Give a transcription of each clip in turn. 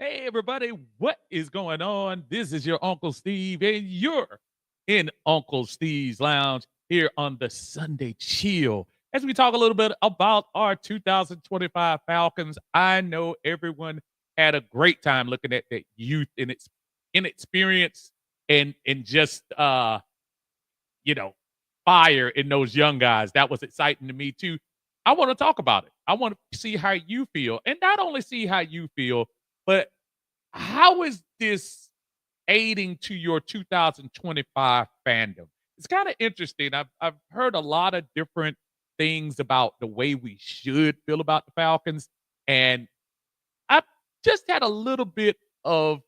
Hey, everybody, what is going on? This is your Uncle Steve, and you're in Uncle Steve's Lounge here on the Sunday Chill. As we talk a little bit about our 2025 Falcons, I know everyone had a great time looking at that youth and its inexperience and just you know, fire in those young guys. That was exciting to me too. I want to talk about it. I want to see how you feel, and not only see how you feel, but how is this aiding to your 2025 fandom? It's kind of interesting. I've heard a lot of different things about the way we should feel about the Falcons, and I've just had a of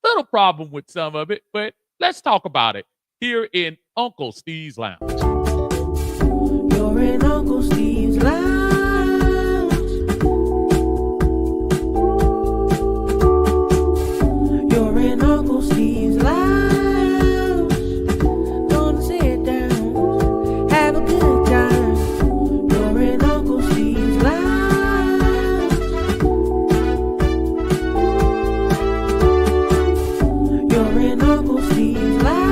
little problem with some of it. But let's talk about it here in Uncle Steve's Lounge. You're in Uncle Steve's lounge. You're in Uncle Steve's lounge. Gonna sit down, have a good time. You're in Uncle Steve's lounge. You're in Uncle Steve's lounge.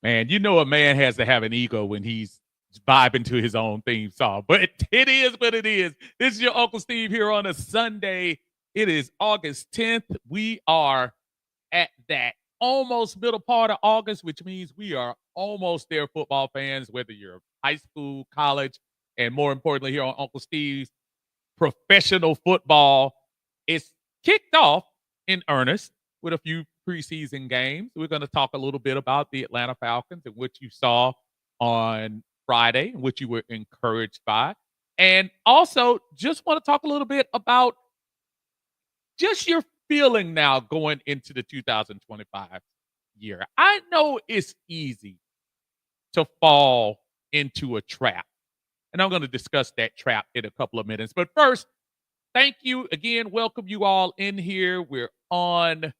Man, you know a man has to have an ego when he's vibing to his own theme song. But it is what it is. This is your Uncle Steve here on a Sunday. It is August 10th. We are at that almost middle part of August, which means we are almost there, football fans, whether you're high school, college, and more importantly, here on Uncle Steve's, professional football is kicked off in earnest with a few preseason games. We're going to talk a little bit about the Atlanta Falcons and what you saw on Friday and what you were encouraged by. And also, just want to talk a little bit about just your feeling now going into the 2025 year. I know it's easy to fall into a trap, and I'm going to discuss that trap in a couple of minutes. But first, thank you again. Welcome you all in here. We're on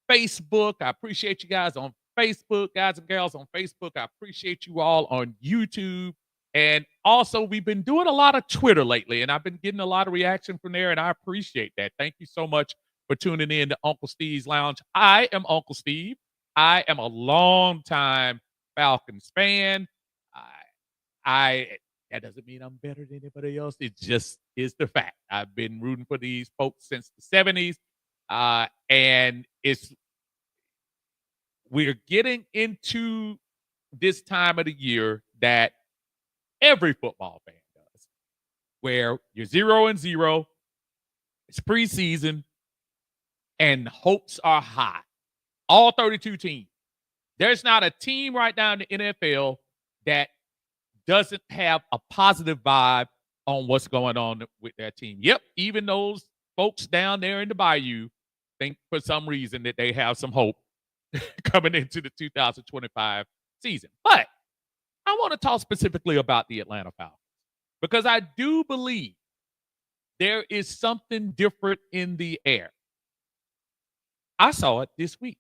Facebook. I appreciate you guys on Facebook, guys and gals on Facebook. I appreciate you all on YouTube. And also, we've been doing a lot of Twitter lately, and I've been getting a lot of reaction from there, and I appreciate that. Thank you so much for tuning in to Uncle Steve's Lounge. I am Uncle Steve. I am a longtime Falcons fan. I, I that doesn't mean I'm better than anybody else. It just is the fact. I've been rooting for these folks since the 70s. And we're getting into this time of the year that every football fan does, where you're 0-0, it's preseason, and hopes are high. All 32 teams. There's not a team right now in the NFL that doesn't have a positive vibe on what's going on with their team. Yep, even those folks down there in the bayou think for some reason that they have some hope coming into the 2025 season. But I want to talk specifically about the Atlanta Falcons because I do believe there is something different in the air. I saw it this week.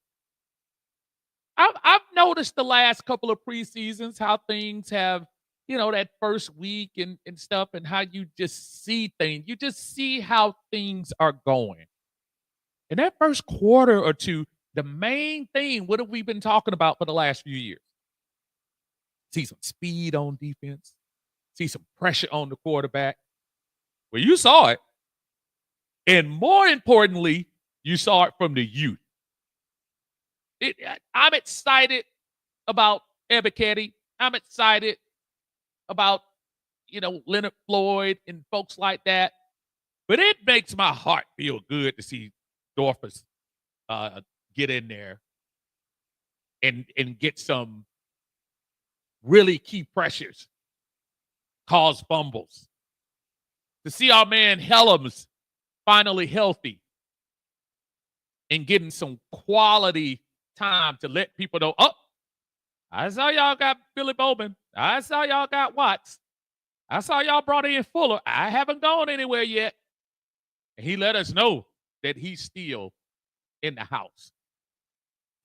I've noticed the last couple of preseasons how things have that first week and stuff, and how you just see things. You just see how things are going. In that first quarter or two, the main thing, what have we been talking about for the last few years? See some speed on defense, see some pressure on the quarterback. Well, you saw it. And more importantly, you saw it from the youth. I'm excited about Ebiketie. I'm excited about, Leonard Floyd and folks like that. But it makes my heart feel good to see Dorfus get in there and get some really key pressures, cause fumbles. To see our man Helms finally healthy and getting some quality time to let people know, oh, I saw y'all got Billy Bowman. I saw y'all got Watts. I saw y'all brought in Fuller. I haven't gone anywhere yet. And he let us know that he's still in the house.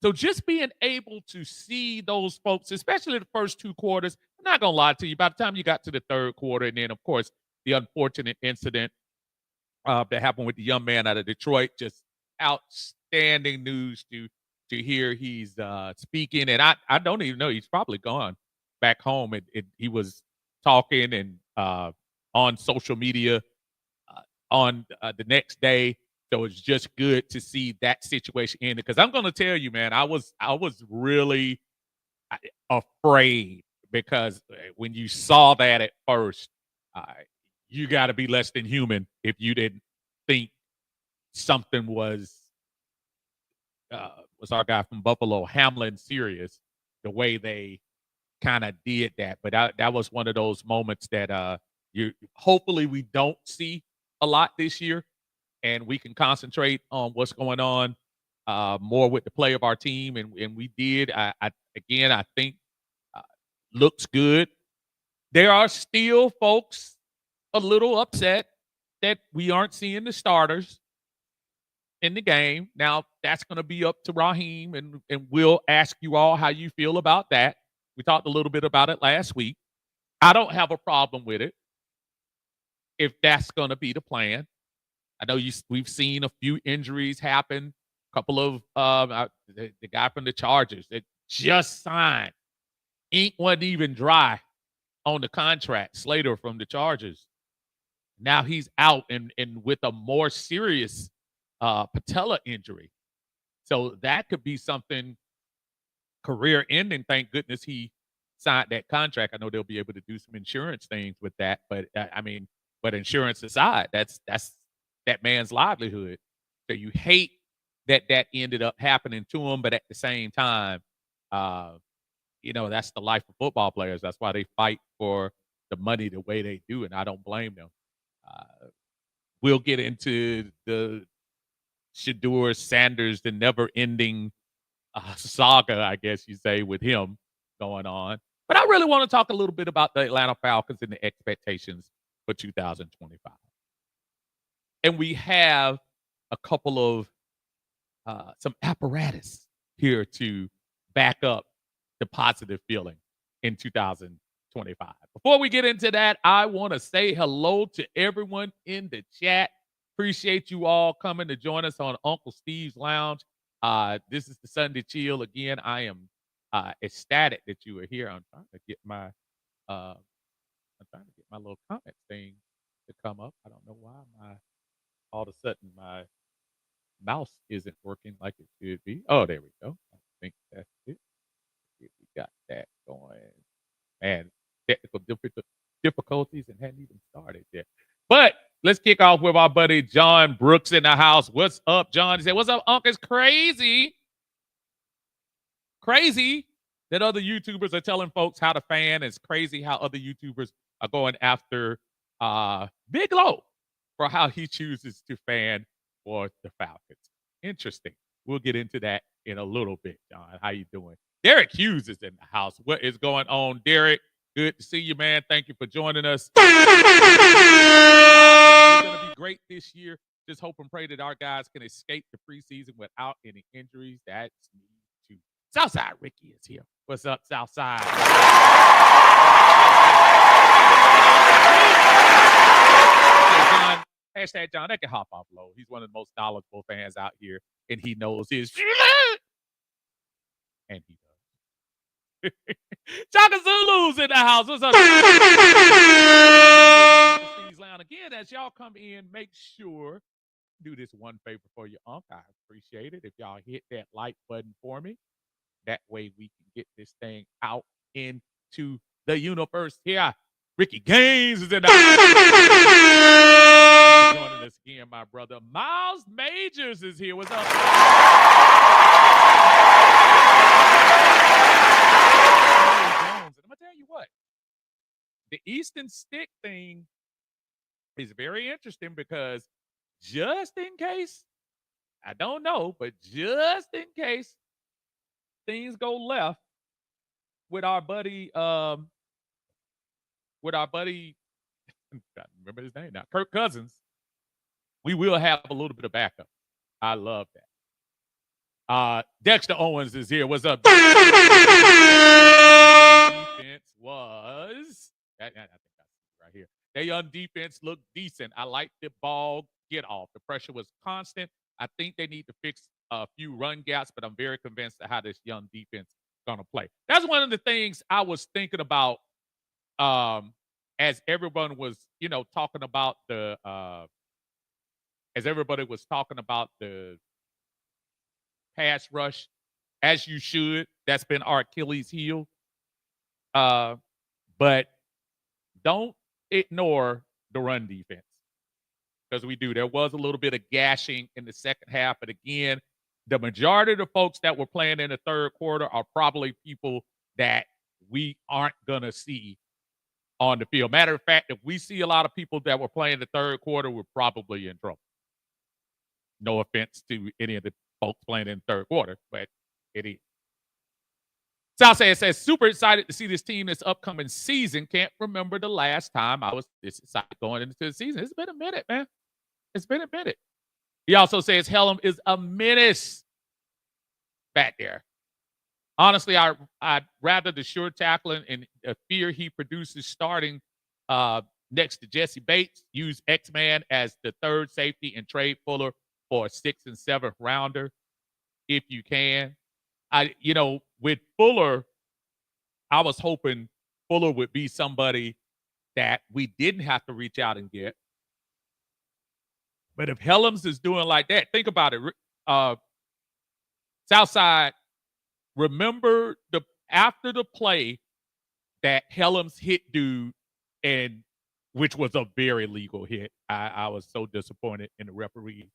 So just being able to see those folks, especially the first two quarters, I'm not going to lie to you, by the time you got to the third quarter, and then, of course, the unfortunate incident that happened with the young man out of Detroit, just outstanding news to hear he's speaking. And I don't even know, he's probably gone back home. He was talking and on social media on the next day. So it's just good to see that situation end. Because I'm going to tell you, man, I was really afraid, because when you saw that at first, you got to be less than human if you didn't think something was our guy from Buffalo, Hamlin, serious, the way they kind of did that. But that was one of those moments that hopefully we don't see a lot this year, and we can concentrate on what's going on more with the play of our team. And we did. I think looks good. There are still folks a little upset that we aren't seeing the starters in the game. Now, that's going to be up to Raheem, and we'll ask you all how you feel about that. We talked a little bit about it last week. I don't have a problem with it if that's going to be the plan. I know we've seen a few injuries happen. A couple of the guy from the Chargers that just signed. Ink wasn't even dry on the contract. Slater from the Chargers. Now he's out and with a more serious patella injury. So that could be something career ending. Thank goodness he signed that contract. I know they'll be able to do some insurance things with that. But but insurance aside, that's that man's livelihood. So you hate that ended up happening to him. But at the same time, that's the life of football players. That's why they fight for the money the way they do. And I don't blame them. We'll get into the Shedeur Sanders, the never-ending saga, I guess you say, with him going on. But I really want to talk a little bit about the Atlanta Falcons and the expectations for 2025. And we have a couple of some apparatus here to back up the positive feeling in 2025. Before we get into that, I want to say hello to everyone in the chat. Appreciate you all coming to join us on Uncle Steve's Lounge. This is the Sunday Chill. Again, I am ecstatic that you are here. I'm trying to get my little comment thing to come up. I don't know why all of a sudden my mouse isn't working like it should be. Oh, there we go. I think that's it. We got that going. Man, technical difficulties and hadn't even started yet. But let's kick off with our buddy John Brooks in the house. What's up, John? He said, "What's up, Unc? It's crazy that other YouTubers are telling folks how to fan. It's crazy how other YouTubers are going after Big Low for how he chooses to fan for the Falcons." Interesting. We'll get into that in a little bit, John. How you doing? Derek Hughes is in the house. What is going on, Derek? Good to see you, man. Thank you for joining us. It's going to be great this year. Just hope and pray that our guys can escape the preseason without any injuries. That's me too. Southside Ricky is here. What's up, Southside? John, hashtag John, that can hop off low. He's one of the most knowledgeable fans out here, and he knows his and he does. Chaka Zulu's in the house. What's up? Again, as y'all come in, make sure do this one favor for your uncle. I appreciate it if y'all hit that like button for me. That way we can get this thing out into the universe here. Ricky Gaines is in the house. Joining us again, my brother. Miles Majors is here. What's up? And I'm going to tell you what. The Eastern Stick thing is very interesting because just in case, I don't know, but just in case things go left with our buddy, I remember his name now, Kirk Cousins, we will have a little bit of backup. I love that. Dexter Owens is here. What's up? Defense was, I think that's right here. They on defense looked decent. I like the ball get off. The pressure was constant. I think they need to fix a few run gaps, but I'm very convinced of how this young defense is going to play. That's one of the things I was thinking about as everyone was, talking about as everybody was talking about the pass rush, as you should. That's been our Achilles heel. But don't ignore the run defense because we do. There was a little bit of gashing in the second half, but again, the majority of the folks that were playing in the third quarter are probably people that we aren't going to see on the field. Matter of fact, if we see a lot of people that were playing the third quarter, we're probably in trouble. No offense to any of the folks playing in the third quarter, but it is. Southside says, super excited to see this team this upcoming season. Can't remember the last time I was this excited going into the season. It's been a minute, man. It's been a minute. He also says Hellum is a menace back there. Honestly, I'd rather the sure tackling and the fear he produces starting next to Jesse Bates. Use X-Man as the third safety and trade Fuller for a 6th and 7th rounder if you can. With Fuller, I was hoping Fuller would be somebody that we didn't have to reach out and get. But if Hellums is doing like that, think about it. Southside, remember after the play that Hellums hit dude, and which was a very legal hit. I was so disappointed in the referee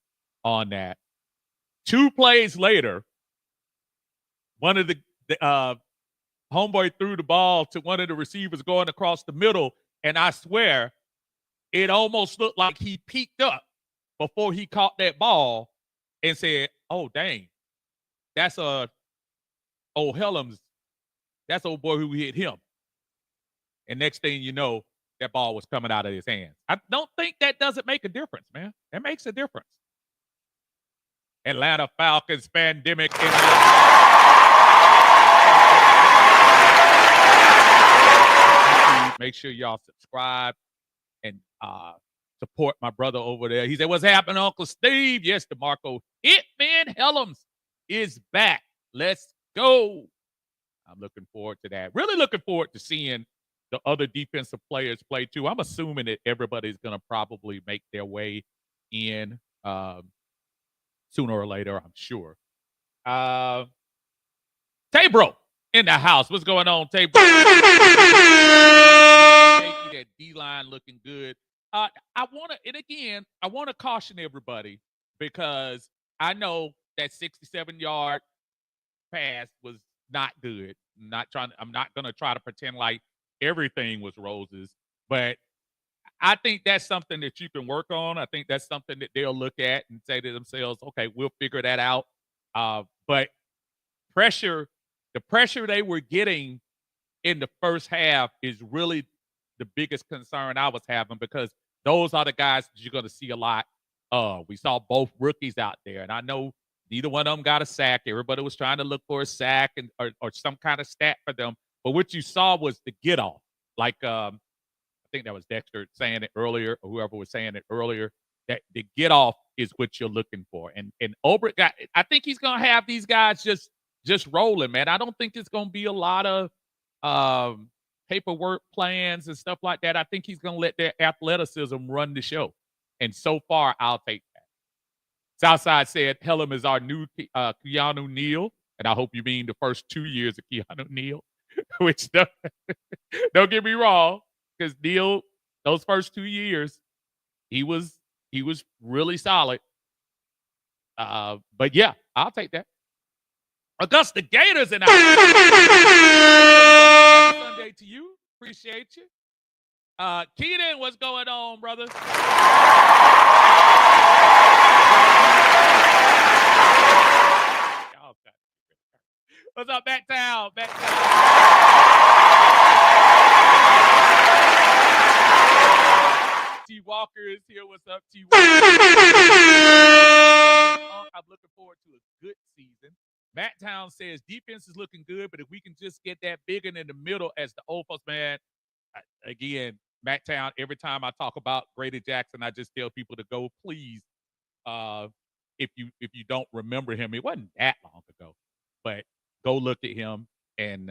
on that. 2 plays later, one of the homeboy threw the ball to one of the receivers going across the middle, and I swear it almost looked like he peeked up before he caught that ball and said, "Oh dang, that's old Hellums. That's old boy who hit him." And next thing you know, that ball was coming out of his hands. I don't think that doesn't make a difference, man. That makes a difference. Atlanta Falcons pandemic. Make sure y'all subscribe and support my brother over there. He said, "What's happening, Uncle Steve?" Yes, DeMarco Hitman Hellums is back. Let's go. I'm looking forward to that. Really looking forward to seeing the other defensive players play too. I'm assuming that everybody's going to probably make their way in sooner or later, I'm sure. Tabro in the house. What's going on, Tabro? That D-line looking good. I want to caution everybody because I know that 67-yard pass was not good. I'm not going to try to pretend like everything was roses, but I think that's something that you can work on. I think that's something that they'll look at and say to themselves, okay, we'll figure that out. But the pressure they were getting in the first half is really the biggest concern I was having because those are the guys that you're going to see a lot. We saw both rookies out there, and I know Neither one of them got a sack. Everybody was trying to look for a sack or some kind of stat for them. But what you saw was the get off. Like I think that was Dexter saying it earlier, or whoever was saying it earlier. That the get off is what you're looking for. And Obrick got. I think he's gonna have these guys just rolling, man. I don't think it's gonna be a lot of paperwork plans and stuff like that. I think he's gonna let their athleticism run the show. And so far, I'll take that. Southside said Hellum is our new Keanu Neal, and I hope you mean the first 2 years of Keanu Neal, which don't get me wrong, because Neal, those first 2 years, he was really solid. But yeah, I'll take that. Augusta Gators in our Happy Sunday to you. Appreciate you. Keaton, what's going on, brother? What's up, Backtown? T. Walker is here. What's up, T. Walker? I'm looking forward to a good season. Matt Town says defense is looking good, but if we can just get that big one in the middle as the old folks, man. Again, Matt Town, every time I talk about Grady Jackson, I just tell people to go, please. If you don't remember him, it wasn't that long ago, but go look at him, and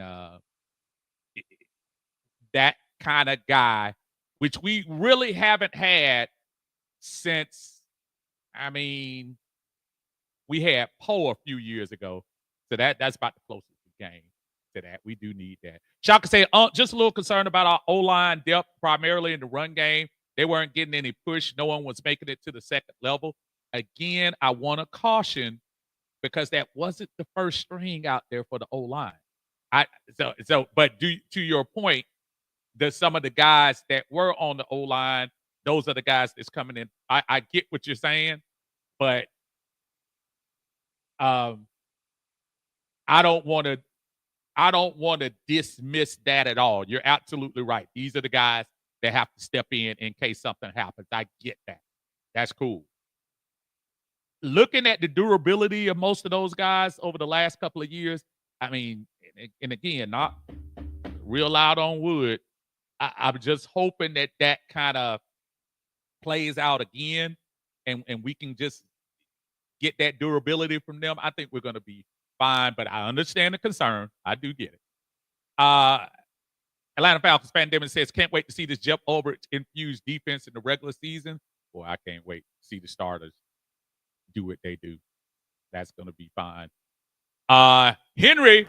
that kind of guy, which we really haven't had since, I mean, we had Poe a few years ago. So that's about the closest game to that. We do need that. Shaka said, just a little concerned about our O-line depth, primarily in the run game. They weren't getting any push. No one was making it to the second level. Again, I want to caution, because that wasn't the first string out there for the O-line. But to your point, some of the guys that were on the O-line, those are the guys that's coming in. I get what you're saying, but I don't want to dismiss that at all. You're absolutely right. These are the guys that have to step in case something happens. I get that. That's cool. Looking at the durability of most of those guys over the last couple of years, I mean, and again, not real loud on wood, I'm just hoping that kind of plays out again, and we can just get that durability from them. I think we're going to be fine, but I understand the concern. I do get it. Atlanta Falcons fan Damon says, can't wait to see this Jeff Ulbrich infused defense in the regular season. Boy, I can't wait to see the starters do what they do. That's going to be fine. Henry.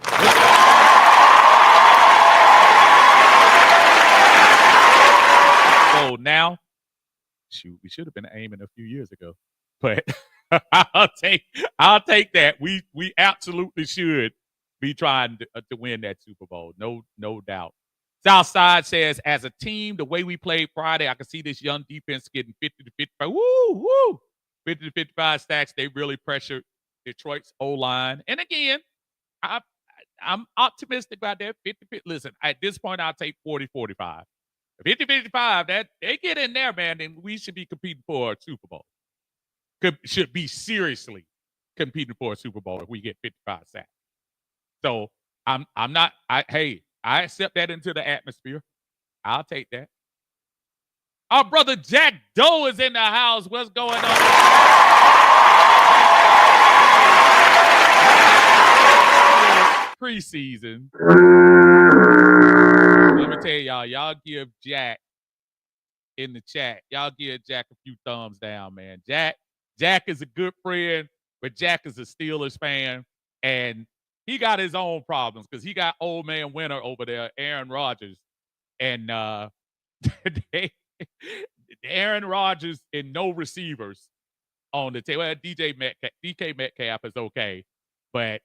So now, shoot, we should have been aiming a few years ago, but I'll take that. We absolutely should be trying to win that Super Bowl. No doubt. Southside says, as a team, the way we played Friday, I can see this young defense getting 50 to 55. Woo! 50 to 55 stacks. They really pressured Detroit's O-line. And again, I'm optimistic about that. 50. Listen, at this point, I'll take 40-45. 50-55, that they get in there, man, then we should be competing for a Super Bowl. Should be seriously competing for a Super Bowl if we get 55 sacks. So I'm not. I accept that into the atmosphere. I'll take that. Our brother Jack Doe is in the house. What's going on? Preseason. Let me tell y'all give Jack in the chat. Y'all give Jack a few thumbs down, man. Jack is a good friend, but Jack is a Steelers fan, and he got his own problems because he got old man winner over there, Aaron Rodgers, and Aaron Rodgers and no receivers on the table. Well, DK Metcalf is okay, but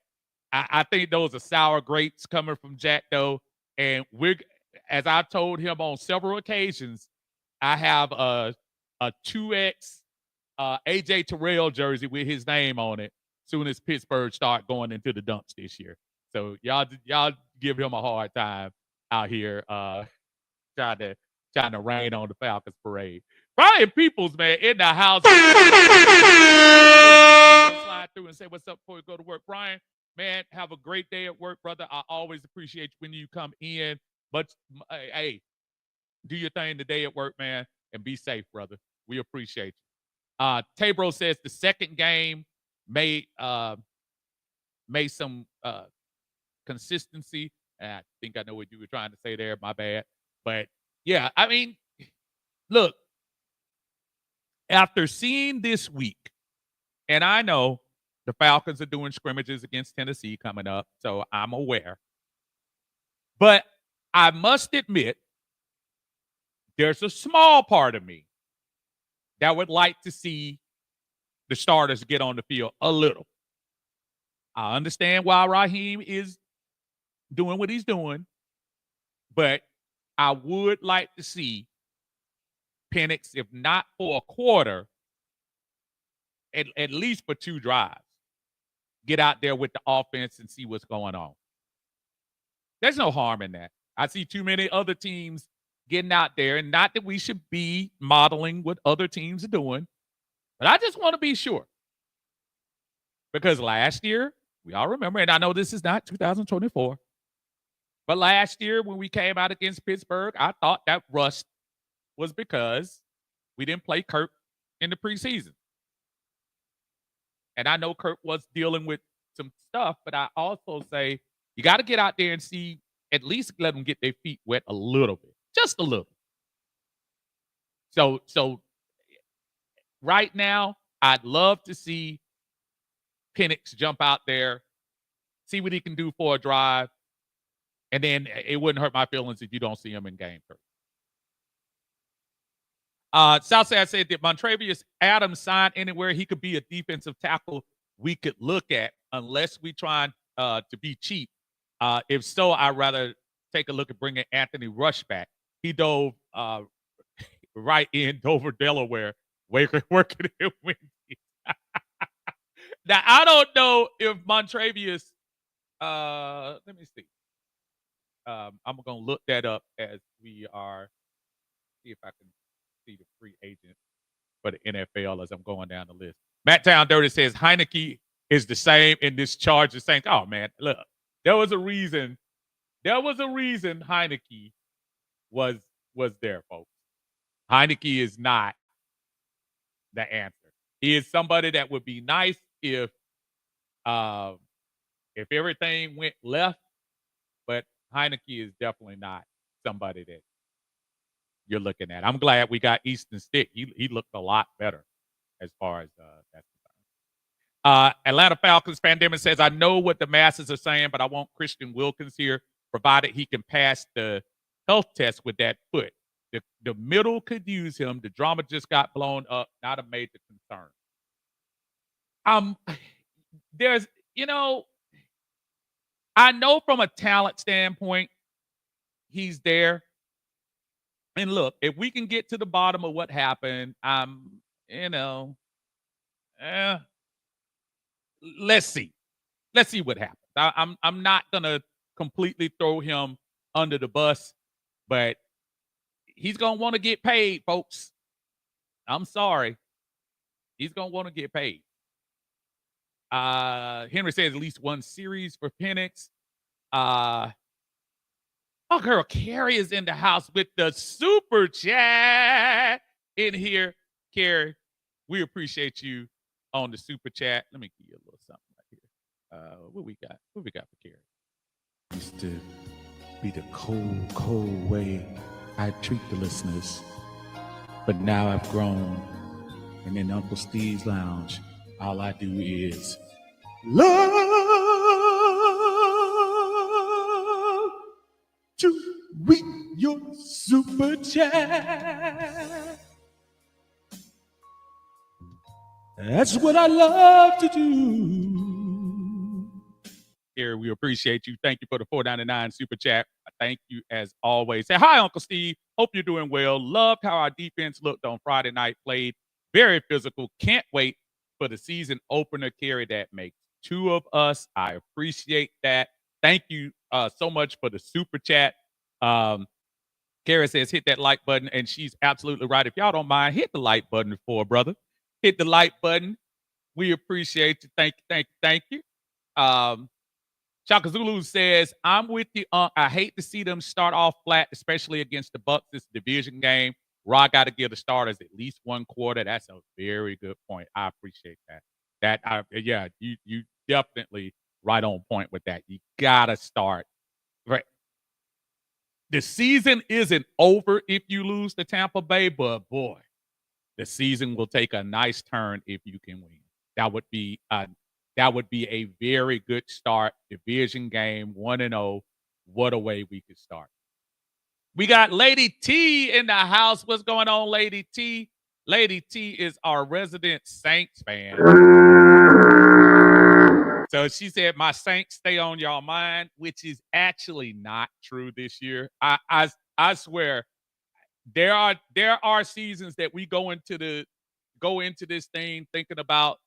I think those are sour grapes coming from Jack, though. And as I've told him on several occasions, I have a 2X AJ Terrell jersey with his name on it soon as Pittsburgh start going into the dumps this year. So y'all give him a hard time out here trying to rain on the Falcons parade. Brian Peoples, man, in the house. slide through and say what's up before we go to work. Brian, man, have a great day at work, brother. I always appreciate you when you come in. But hey, do your thing today at work, man, and be safe, brother. We appreciate you. Tabro says the second game made some consistency. I think I know what you were trying to say there. My bad. But yeah, I mean, look, after seeing this week, and I know the Falcons are doing scrimmages against Tennessee coming up, so I'm aware. But I must admit, there's a small part of me that would like to see the starters get on the field a little. I understand why Raheem is doing what he's doing, but I would like to see Penix, if not for a quarter, at least for 2 drives, get out there with the offense and see what's going on. There's no harm in that. I see too many other teams getting out there, and not that we should be modeling what other teams are doing, but I just want to be sure. Because last year, we all remember, and I know this is not 2024, but last year when we came out against Pittsburgh, I thought that rust was because we didn't play Kirk in the preseason. And I know Kirk was dealing with some stuff, but I also say you got to get out there and see, at least let them get their feet wet a little bit, just a little. So right now, I'd love to see Penix jump out there, see what he can do for a drive, and then it wouldn't hurt my feelings if you don't see him in game 3. Southside said that Montravius Adams signed anywhere he could be a defensive tackle we could look at, unless we try to be cheap. If so, I'd rather take a look at bringing Anthony Rush back. He dove right in Dover, Delaware, working in Wendy's. Now, I don't know if Montravius, let me see. I'm going to look that up as we are, see if I can see the free agent for the NFL as I'm going down the list. Matt Town Dirty says Heineke is the same in this charge as saying, oh man, look, there was a reason Heineke was there, folks. Heineke is not the answer. He is somebody that would be nice if everything went left, but Heineke is definitely not somebody that you're looking at. I'm glad we got Easton Stick. He looked a lot better as far as that's concerned. Atlanta Falcons pandemic says, I know what the masses are saying, but I want Christian Wilkins here, provided he can pass the health test with that foot. The middle could use him. The drama just got blown up, not a major concern. There's, I know from a talent standpoint, he's there. And look, if we can get to the bottom of what happened, let's see. Let's see what happens. I'm not gonna completely throw him under the bus, but he's gonna want to get paid, folks. I'm sorry. He's gonna want to get paid. Henry says at least one series for Penix. Oh, girl, Carrie is in the house with the super chat in here. Carrie, we appreciate you on the super chat. Let me give you a little something right here. What we got? What we got for Carrie? Used to be the cold way I treat the listeners. But now I've grown, and in Uncle Steve's lounge, all I do is love to read your super chat. That's what I love to do. Here, we appreciate you. Thank you for the $4.99 super chat. Thank you as always. Say hi, Uncle Steve. Hope you're doing well. Loved how our defense looked on Friday night. Played very physical. Can't wait for the season opener. Carry that makes 2 of us. I appreciate that. Thank you so much for the super chat. Kara says, hit that like button, and she's absolutely right. If y'all don't mind, hit the like button for a brother. Hit the like button. We appreciate you. Thank you. Shaka Zulu says, I'm with you. I hate to see them start off flat, especially against the Bucks. This division game. Raw got to give the starters at least one quarter. That's a very good point. I appreciate that. Yeah, you definitely right on point with that. You gotta start. Right. The season isn't over if you lose to Tampa Bay, but boy, the season will take a nice turn if you can win. That would be a very good start. Division game 1-0. What a way we could start. We got Lady T in the house. What's going on, Lady T? Lady T is our resident Saints fan. So she said, "My Saints stay on y'all mind," which is actually not true this year. I swear, there are seasons that we go into this thing thinking about,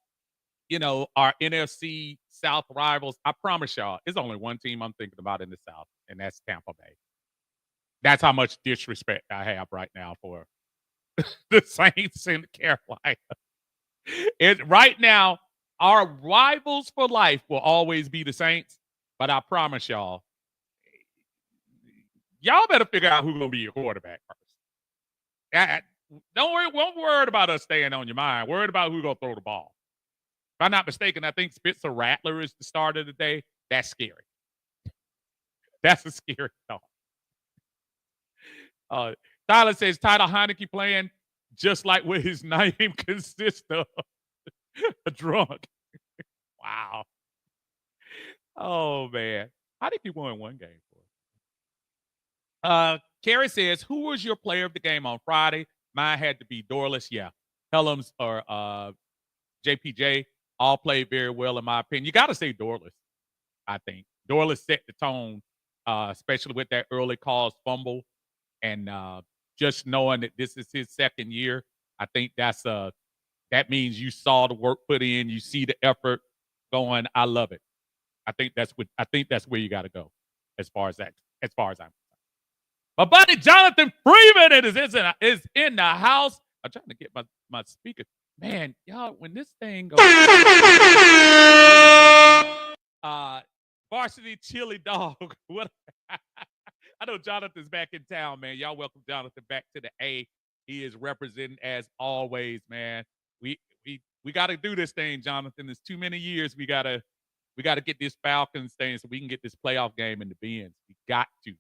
our NFC South rivals. I promise y'all, it's only one team I'm thinking about in the South, and that's Tampa Bay. That's how much disrespect I have right now for the Saints in Carolina. Right now, our rivals for life will always be the Saints, but I promise y'all better figure out who's going to be your quarterback first. Won't worry about us staying on your mind. Worried about who's going to throw the ball. If I'm not mistaken, I think Spencer Rattler is the starter today. That's scary. That's a scary thought. Tyler says, Tyler Heineke playing just like what his name consists of. A drunk. Wow. Oh, man. Heineke won one game for us. Carrie says, who was your player of the game on Friday? Mine had to be Dorless. Yeah. Helms or JPJ all played very well, in my opinion. You got to say Dorless, I think. Dorless set the tone, especially with that early caused fumble. And just knowing that this is his second year, I think that means you saw the work put in, you see the effort going. I love it. I think that's where you got to go, as far as I'm concerned. My buddy Jonathan Freeman is in the house. I'm trying to get my speaker. Man, y'all, when this thing goes, Varsity Chili Dog. What? I know Jonathan's back in town, man. Y'all welcome Jonathan back to the A. He is representing as always, man. We got to do this thing, Jonathan. There's too many years. We gotta get this Falcons thing so we can get this playoff game in the bins. We got to,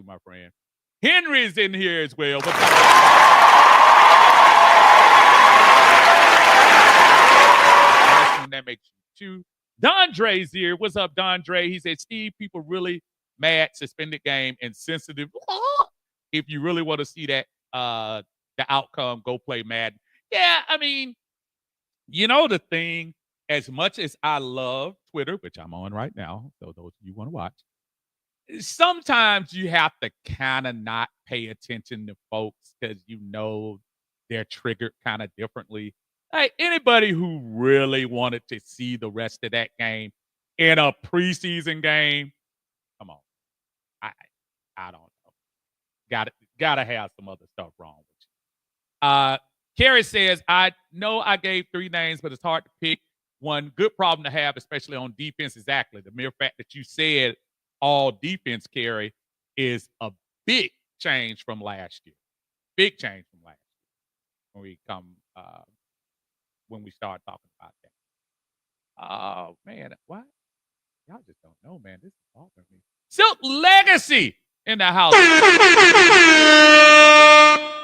my friend. Henry's in here as well. What's up? That makes you two. Dondre's here. What's up, Dondre? He said, Steve, people really mad, suspended game, and sensitive. If you really want to see that, the outcome, go play Madden. Yeah, I mean, the thing, as much as I love Twitter, which I'm on right now, so those of you want to watch, sometimes you have to kind of not pay attention to folks because they're triggered kind of differently. Like, anybody who really wanted to see the rest of that game in a preseason game, come on. I don't know. Gotta have some other stuff wrong with you. Carrie says, I know I gave 3 names, but it's hard to pick one. Good problem to have, especially on defense. Exactly. The mere fact that you said all defense, Carrie, is a big change from last year. Big change from last year when we start talking about that. Oh, man. What? Y'all just don't know, man. This is bothering me. Silk Legacy in the house.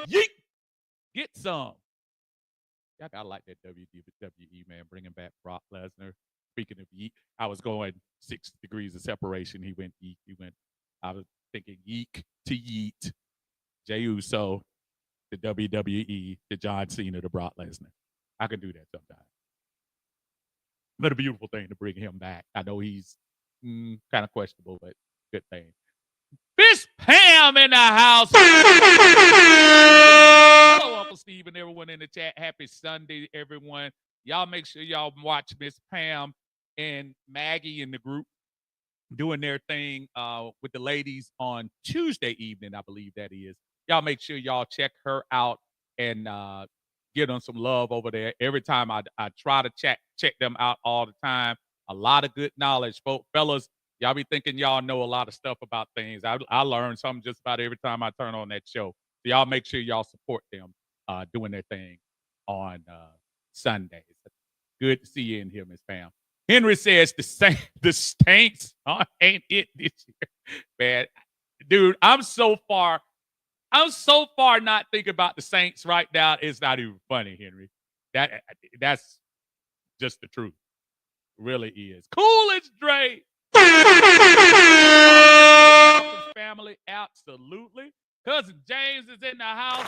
Yeet. Get some. Y'all gotta like that WWE, man, bringing back Brock Lesnar. Speaking of yeet, I was going 6 degrees of separation. He went yeet. I was thinking yeek to yeet. Jey Uso, the WWE, the John Cena, the Brock Lesnar. I can do that sometimes. But a beautiful thing to bring him back. I know he's kind of questionable, but good thing. Miss Pam in the house. Hello, Uncle Steve and everyone in the chat. Happy Sunday, everyone. Y'all make sure y'all watch Miss Pam and Maggie in the group doing their thing with the ladies on Tuesday evening, I believe that is. Y'all make sure y'all check her out and give them some love over there. Every time I try to check them out all the time. A lot of good knowledge, fellas. Y'all be thinking y'all know a lot of stuff about things. I learn something just about every time I turn on that show. So y'all make sure y'all support them doing their thing on Sundays. Good to see you in here, Miss Pam. Henry says the Saints ain't it this year, man. Dude, I'm so far not thinking about the Saints right now. It's not even funny, Henry. That's just the truth. It really is. Coolidge Dre. Family, absolutely. Cousin James is in the house.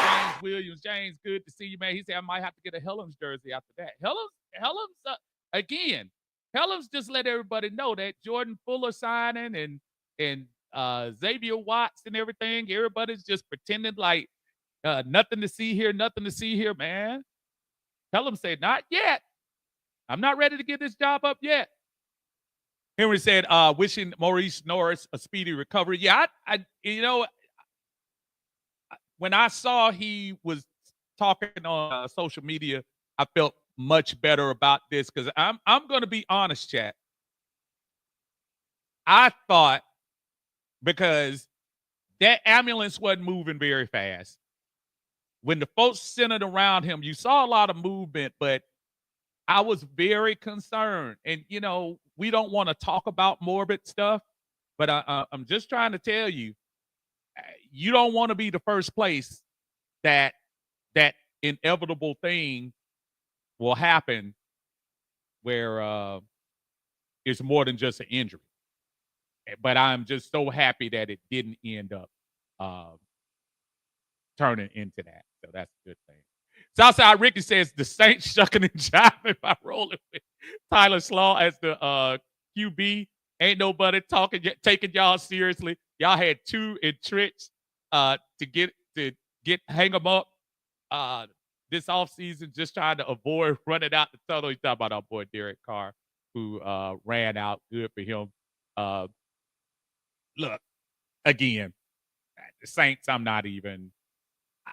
James Williams. James, good to see you, man. He said I might have to get a Helms jersey after that. Helms, again. Helms just let everybody know that Jordan Fuller signing and Xavier Watts and everything. Everybody's just pretending like nothing to see here, man. Helms said, not yet. I'm not ready to get this job up yet. Henry said, wishing Maurice Norris a speedy recovery. Yeah, I when I saw he was talking on social media, I felt much better about this because I'm going to be honest, chat. I thought because that ambulance wasn't moving very fast. When the folks centered around him, you saw a lot of movement, but I was very concerned. And, we don't want to talk about morbid stuff, but I'm just trying to tell you, you don't want to be the first place that inevitable thing will happen where it's more than just an injury. But I'm just so happy that it didn't end up turning into that. So that's a good thing. Southside Ricky says the Saints shucking and jiving by rolling with Tyler Slaw as the QB. Ain't nobody taking y'all seriously. Y'all had two entrenched to hang them up this offseason, just trying to avoid running out the tunnel. He's talking about our boy Derek Carr, who ran out. Good for him. Look, again, the Saints, I'm not even.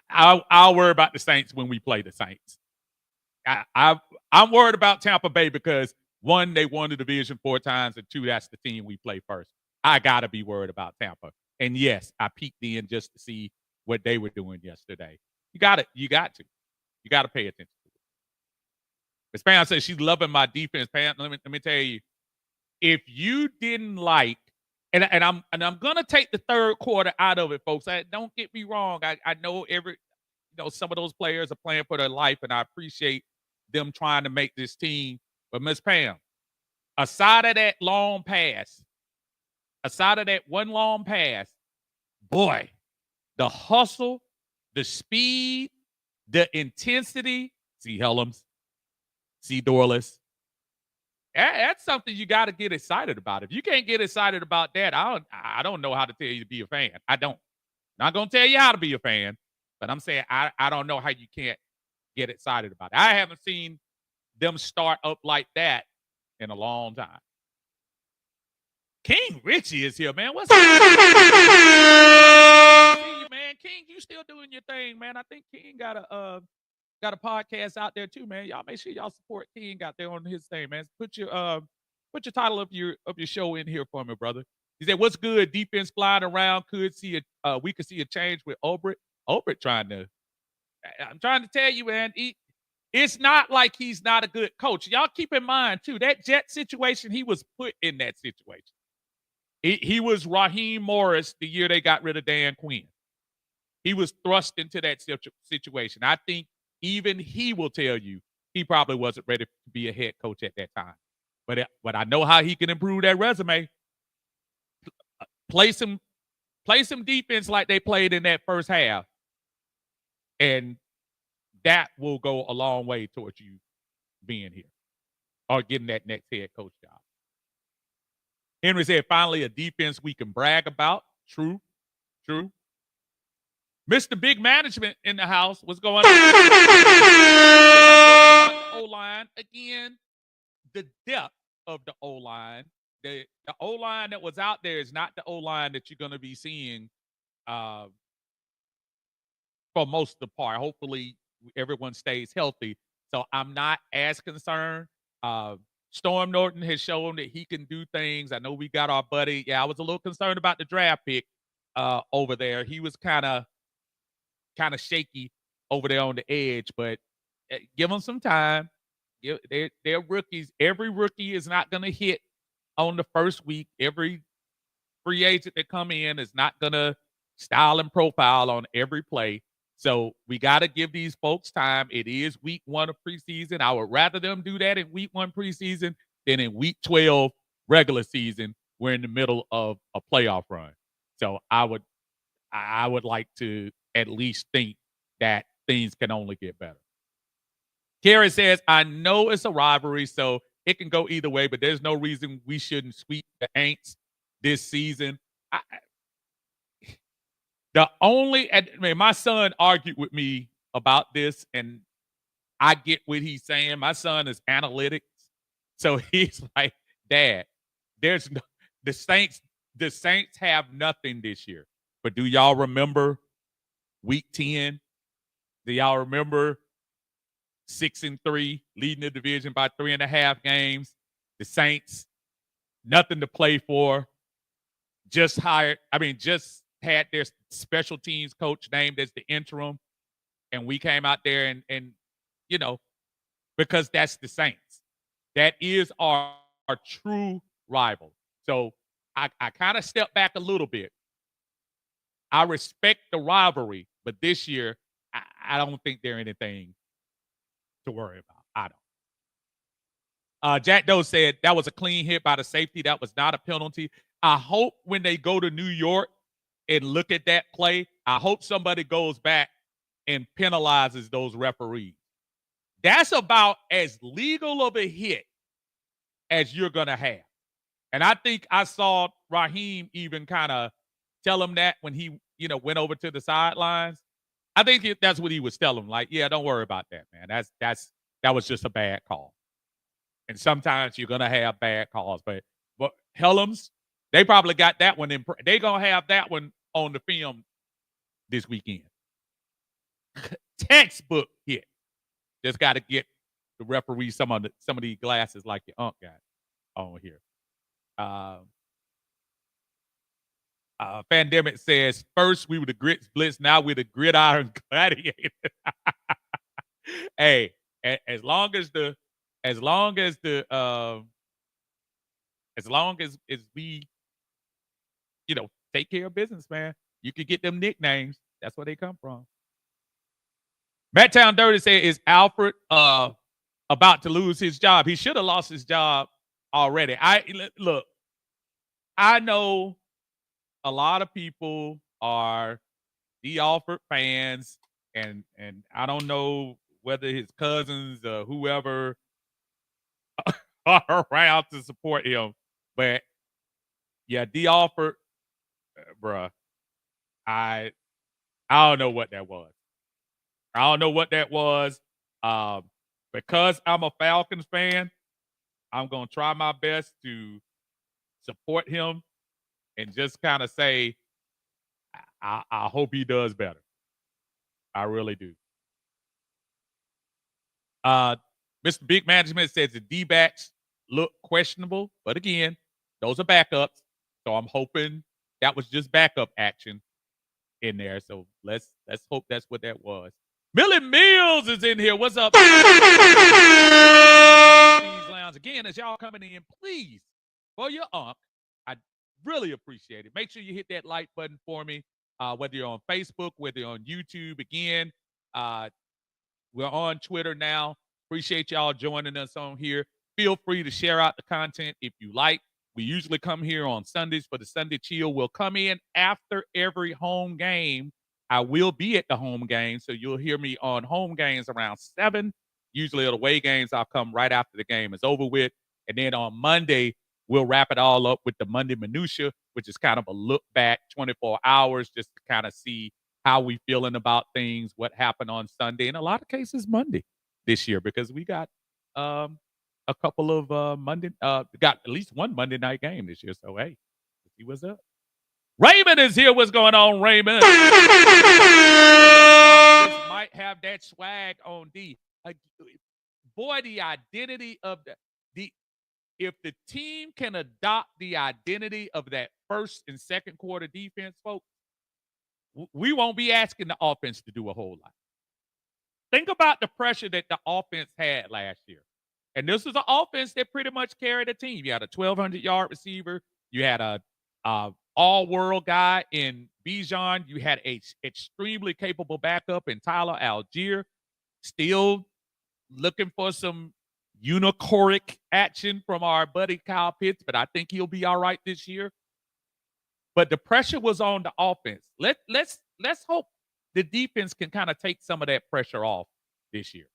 I'll worry about the Saints when we play the Saints. I'm worried about Tampa Bay because, one, they won the division 4 times, and 2, that's the team we play first. I got to be worried about Tampa. And, yes, I peeked in just to see what they were doing yesterday. You got to pay attention to it. Miss Pam says she's loving my defense. Pam, let me tell you, if you didn't like, and I'm gonna take the third quarter out of it, folks. Don't get me wrong. I know some of those players are playing for their life, and I appreciate them trying to make this team. But Miss Pam, aside of that long pass, aside of that one long pass, boy, the hustle, the speed, the intensity. See Helms, see Dorless. That's something you got to get excited about. If you can't get excited about that, I don't know how to tell you to be a fan. I don't. Not going to tell you how to be a fan, but I'm saying I don't know how you can't get excited about it. I haven't seen them start up like that in a long time. King Richie is here, man. What's up? See you, man. King, you still doing your thing, man. I think King got a podcast out there too, man. Y'all make sure y'all support King out there on his thing, man. Put your title of your show in here for me, brother. He said, "What's good? Defense flying around. We could see a change with Obert. Obert I'm trying to tell you, man. It's not like he's not a good coach. Y'all keep in mind too that Jet situation. He was put in that situation. He was Raheem Morris the year they got rid of Dan Quinn. He was thrust into that situation. I think even he will tell you he probably wasn't ready to be a head coach at that time. But I know how he can improve that resume. Play some defense like they played in that first half, and that will go a long way towards you being here or getting that next head coach job. Henry said, finally, a defense we can brag about. True. Mr. Big Management in the house. What's going on? O-line. Again, the depth of the O-line. The O-line that was out there is not the O-line that you're going to be seeing uh, for most of the part. Hopefully, everyone stays healthy. So I'm not as concerned. Uh, Storm Norton has shown that he can do things. I know we got our buddy. Yeah, I was a little concerned about the draft pick over there. He was kind of shaky over there on the edge, but give them some time. They're rookies. Every rookie is not going to hit on the first week. Every free agent that come in is not going to style and profile on every play. So we got to give these folks time. It is week 1 of preseason. I would rather them do that in week 1 preseason than in week 12 regular season. We're in the middle of a playoff run. So I would like to at least think that things can only get better. Kerry says, I know it's a rivalry, so it can go either way, but there's no reason we shouldn't sweep the Aints this season. My son argued with me about this, and I get what he's saying. My son is analytics, so he's like, Dad, there's no, the Saints have nothing this year. But do y'all remember week 10? Do y'all remember 6-3, leading the division by 3.5 games? The Saints, nothing to play for. Just had their special teams coach named as the interim, and we came out there and because that's the Saints. That is our true rival. So I kind of stepped back a little bit. I respect the rivalry, but this year I don't think they're anything to worry about. I don't. Jack Doe said that was a clean hit by the safety. That was not a penalty. I hope when they go to New York and look at that play, I hope somebody goes back and penalizes those referees. That's about as legal of a hit as you're going to have. And I think I saw Raheem even kind of tell him that when he, went over to the sidelines. I think that's what he was telling him. Like, yeah, don't worry about that, man. That was just a bad call. And sometimes you're going to have bad calls. But Helms, they probably got that one. They're going to have that one on the film this weekend. Textbook hit. Just got to get the referee some of these glasses like your aunt got on here. Pandemic says, first we were the Grits Blitz, now we're the Gridiron Gladiator. Hey, as long as we, take care of business, man, you could get them nicknames. That's where they come from. Matt Town Dirty said, is Alfred about to lose his job? He should have lost his job already. I know a lot of people are the Alfred fans, and I don't know whether his cousins or whoever are around to support him, but yeah, D. Alford, bruh, I don't know what that was. I don't know what that was. Because I'm a Falcons fan, I'm gonna try my best to support him and just kind of say, I hope he does better. I really do. Mr. Big Management says the D-backs look questionable, but again, those are backups. So I'm hoping that was just backup action in there. So let's hope that's what that was. Millie Mills is in here. What's up? Lounge again, as y'all coming in, please, for your unk, I really appreciate it. Make sure you hit that like button for me, whether you're on Facebook, whether you're on YouTube. Again, we're on Twitter now. Appreciate y'all joining us on here. Feel free to share out the content if you like. We usually come here on Sundays for the Sunday Chill. We'll come in after every home game. I will be at the home game, so you'll hear me on home games around 7. Usually at away games, I'll come right after the game is over with. And then on Monday, we'll wrap it all up with the Monday Minutia, which is kind of a look back 24 hours just to kind of see how we feeling about things, what happened on Sunday. In a lot of cases, Monday this year, because we got a couple of got at least one Monday night game this year. So, hey, let's see what's up. Raymond is here. What's going on, Raymond? This might have that swag on D. Boy, the identity of the if the team can adopt the identity of that first and second quarter defense, folks, we won't be asking the offense to do a whole lot. Think about the pressure that the offense had last year. And this was an offense that pretty much carried a team. You had a 1,200-yard receiver. You had a all-world guy in Bijan. You had a extremely capable backup in Tyler Algier. Still looking for some unicornic action from our buddy Kyle Pitts, but I think he'll be all right this year. But the pressure was on the offense. Let's hope the defense can kind of take some of that pressure off this year.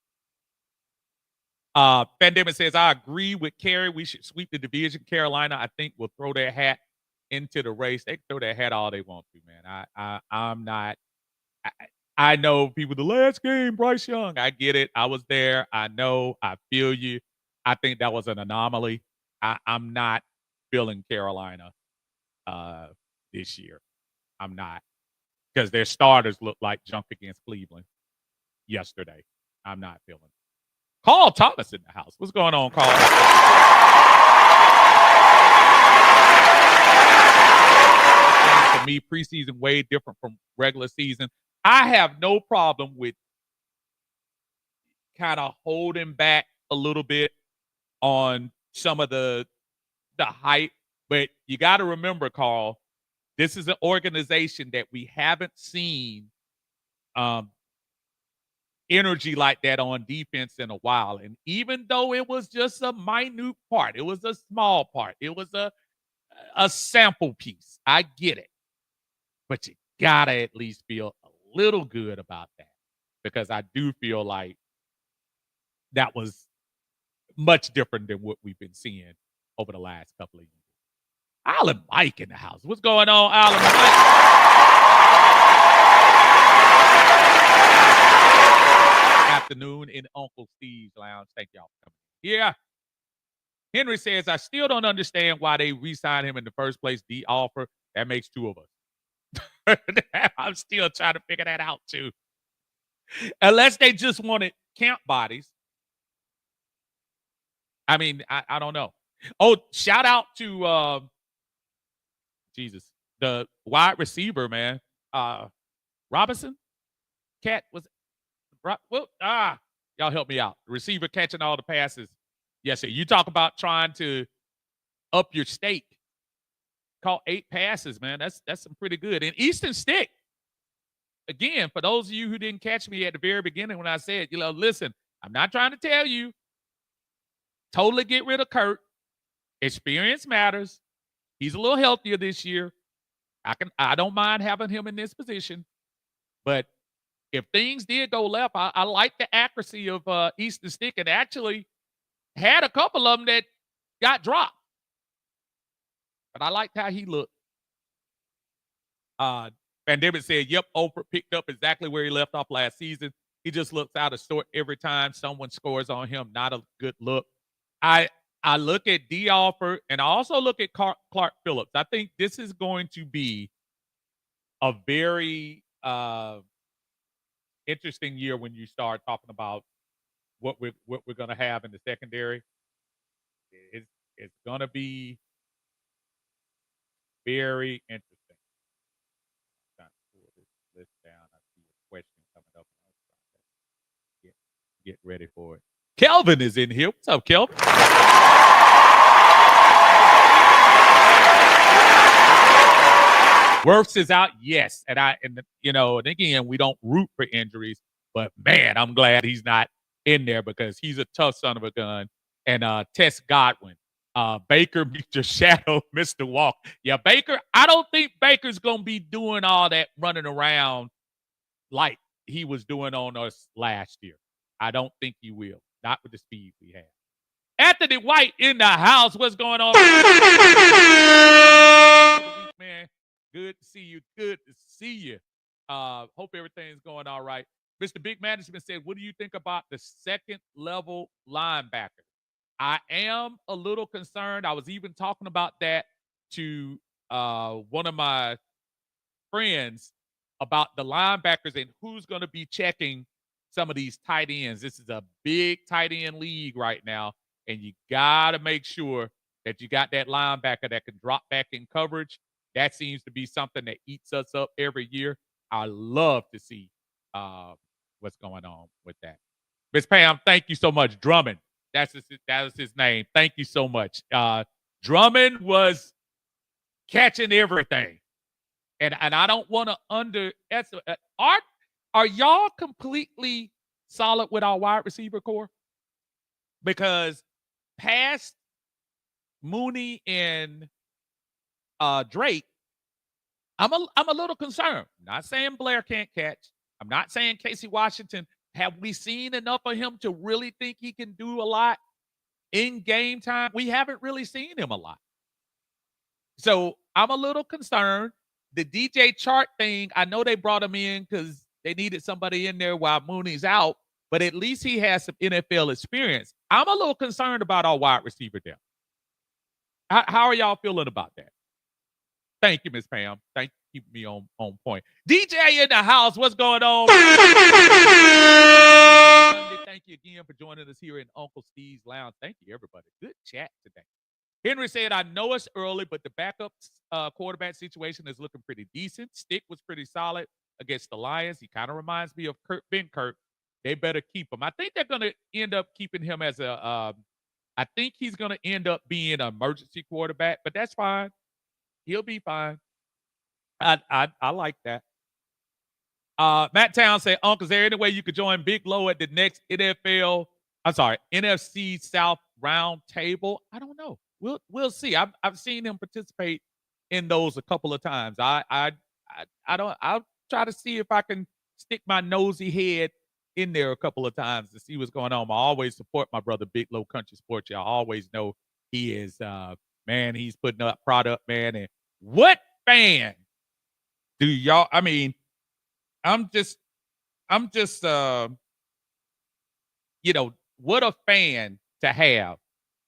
Pandemic says, I agree with Kerry. We should sweep the division. Carolina, I think, will throw their hat into the race. They can throw their hat all they want to, man. I'm not. I know people, the last game, Bryce Young. I get it. I was there. I know. I feel you. I think that was an anomaly. I'm not feeling Carolina this year. I'm not. Because their starters look like junk against Cleveland yesterday. I'm not feeling it. Carl Thomas in the house. What's going on, Carl? For me, preseason way different from regular season. I have no problem with kind of holding back a little bit on some of the hype, but you got to remember, Carl, this is an organization that we haven't seen energy like that on defense in a while. And even though it was just a minute part, it was a small part, it was a sample piece. I get it. But you got to at least feel a little good about that, because I do feel like that was much different than what we've been seeing over the last couple of years. Alan Mike in the house. What's going on, Alan Mike? Afternoon in Uncle Steve's lounge. Thank y'all for coming. Yeah. Henry says, I still don't understand why they re-signed him in the first place. The offer, that makes two of us. I'm still trying to figure that out too. Unless they just wanted camp bodies. I mean, I don't know. Oh, shout out to Jesus, the wide receiver, man. Robinson? Cat was y'all help me out. The receiver catching all the passes. Yes, sir. You talk about trying to up your stake. Caught 8 passes, man. That's some pretty good. And Easton Stick, again, for those of you who didn't catch me at the very beginning when I said, listen, I'm not trying to tell you totally get rid of Kurt. Experience matters. He's a little healthier this year. I don't mind having him in this position. But if things did go left, I like the accuracy of Easton Stick, and actually had a couple of them that got dropped. But I liked how he looked. Pandemic said, yep, Oprah picked up exactly where he left off last season. He just looks out of sort every time someone scores on him. Not a good look. I look at D. Alford, and I also look at Clark Phillips. I think this is going to be a very interesting year when you start talking about what we're going to have in the secondary. It's going to be very interesting. I'm trying to pull this list down. I see a question coming up. Get ready for it. Kelvin is in here. What's up, Kelvin? Wirfs is out, yes, and again, we don't root for injuries, but man, I'm glad he's not in there because he's a tough son of a gun. And Tess Godwin, Baker beat your shadow, Mr. Walk. Yeah, Baker. I don't think Baker's gonna be doing all that running around like he was doing on us last year. I don't think he will. Not with the speed we have. Anthony White in the house. What's going on? Man, good to see you. Good to see you. Hope everything's going all right. Mr. Big Management said, what do you think about the second level linebacker? I am a little concerned. I was even talking about that to one of my friends about the linebackers and who's going to be checking some of these tight ends. This is a big tight end league right now, and you got to make sure that you got that linebacker that can drop back in coverage. That seems to be something that eats us up every year. I love to see what's going on with that. Miss Pam, thank you so much. Drummond, that was his name. Thank you so much. Drummond was catching everything, and I don't want to underestimate. Are y'all completely solid with our wide receiver core? Because past Mooney and Drake, I'm a little concerned. I'm not saying Blair can't catch. I'm not saying Casey Washington. Have we seen enough of him to really think he can do a lot in game time? We haven't really seen him a lot. So I'm a little concerned. The DJ Chark thing, I know they brought him in because they needed somebody in there while Mooney's out, but at least he has some NFL experience. I'm a little concerned about our wide receiver depth. How are y'all feeling about that? Thank you, Miss Pam. Thank you, keeping me on point. DJ in the house, what's going on? Thank you again for joining us here in Uncle Steve's Lounge. Thank you, everybody. Good chat today. Henry said, I know it's early, but the backup quarterback situation is looking pretty decent. Stick was pretty solid against the Lions. He kind of reminds me of Ben Kirk. They better keep him. I think they're going to end up keeping him as I think he's going to end up being an emergency quarterback, but that's fine. He'll be fine. I like that. Matt Town said, Uncle, is there any way you could join Big Low at the next NFC South round table? I don't know. We'll see. I've seen him participate in those a couple of times. I'll try to see if I can stick my nosy head in there a couple of times to see what's going on. I always support my brother Big Low Country Sports. Y'all always know he is man, he's putting up product, man. And what fan do y'all, I mean, I'm just what a fan to have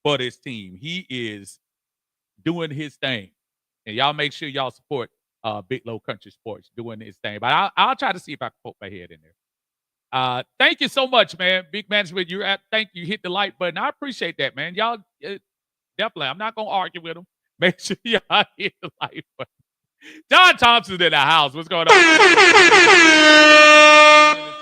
for this team. He is doing his thing. And y'all make sure y'all support Big Low Country Sports doing his thing. But I'll try to see if I can poke my head in there. Thank you so much, man. Big Management, thank you. Hit the like button. I appreciate that, man. Y'all definitely. I'm not gonna argue with them. Make sure y'all hit the like button. John Thompson in the house. What's going on?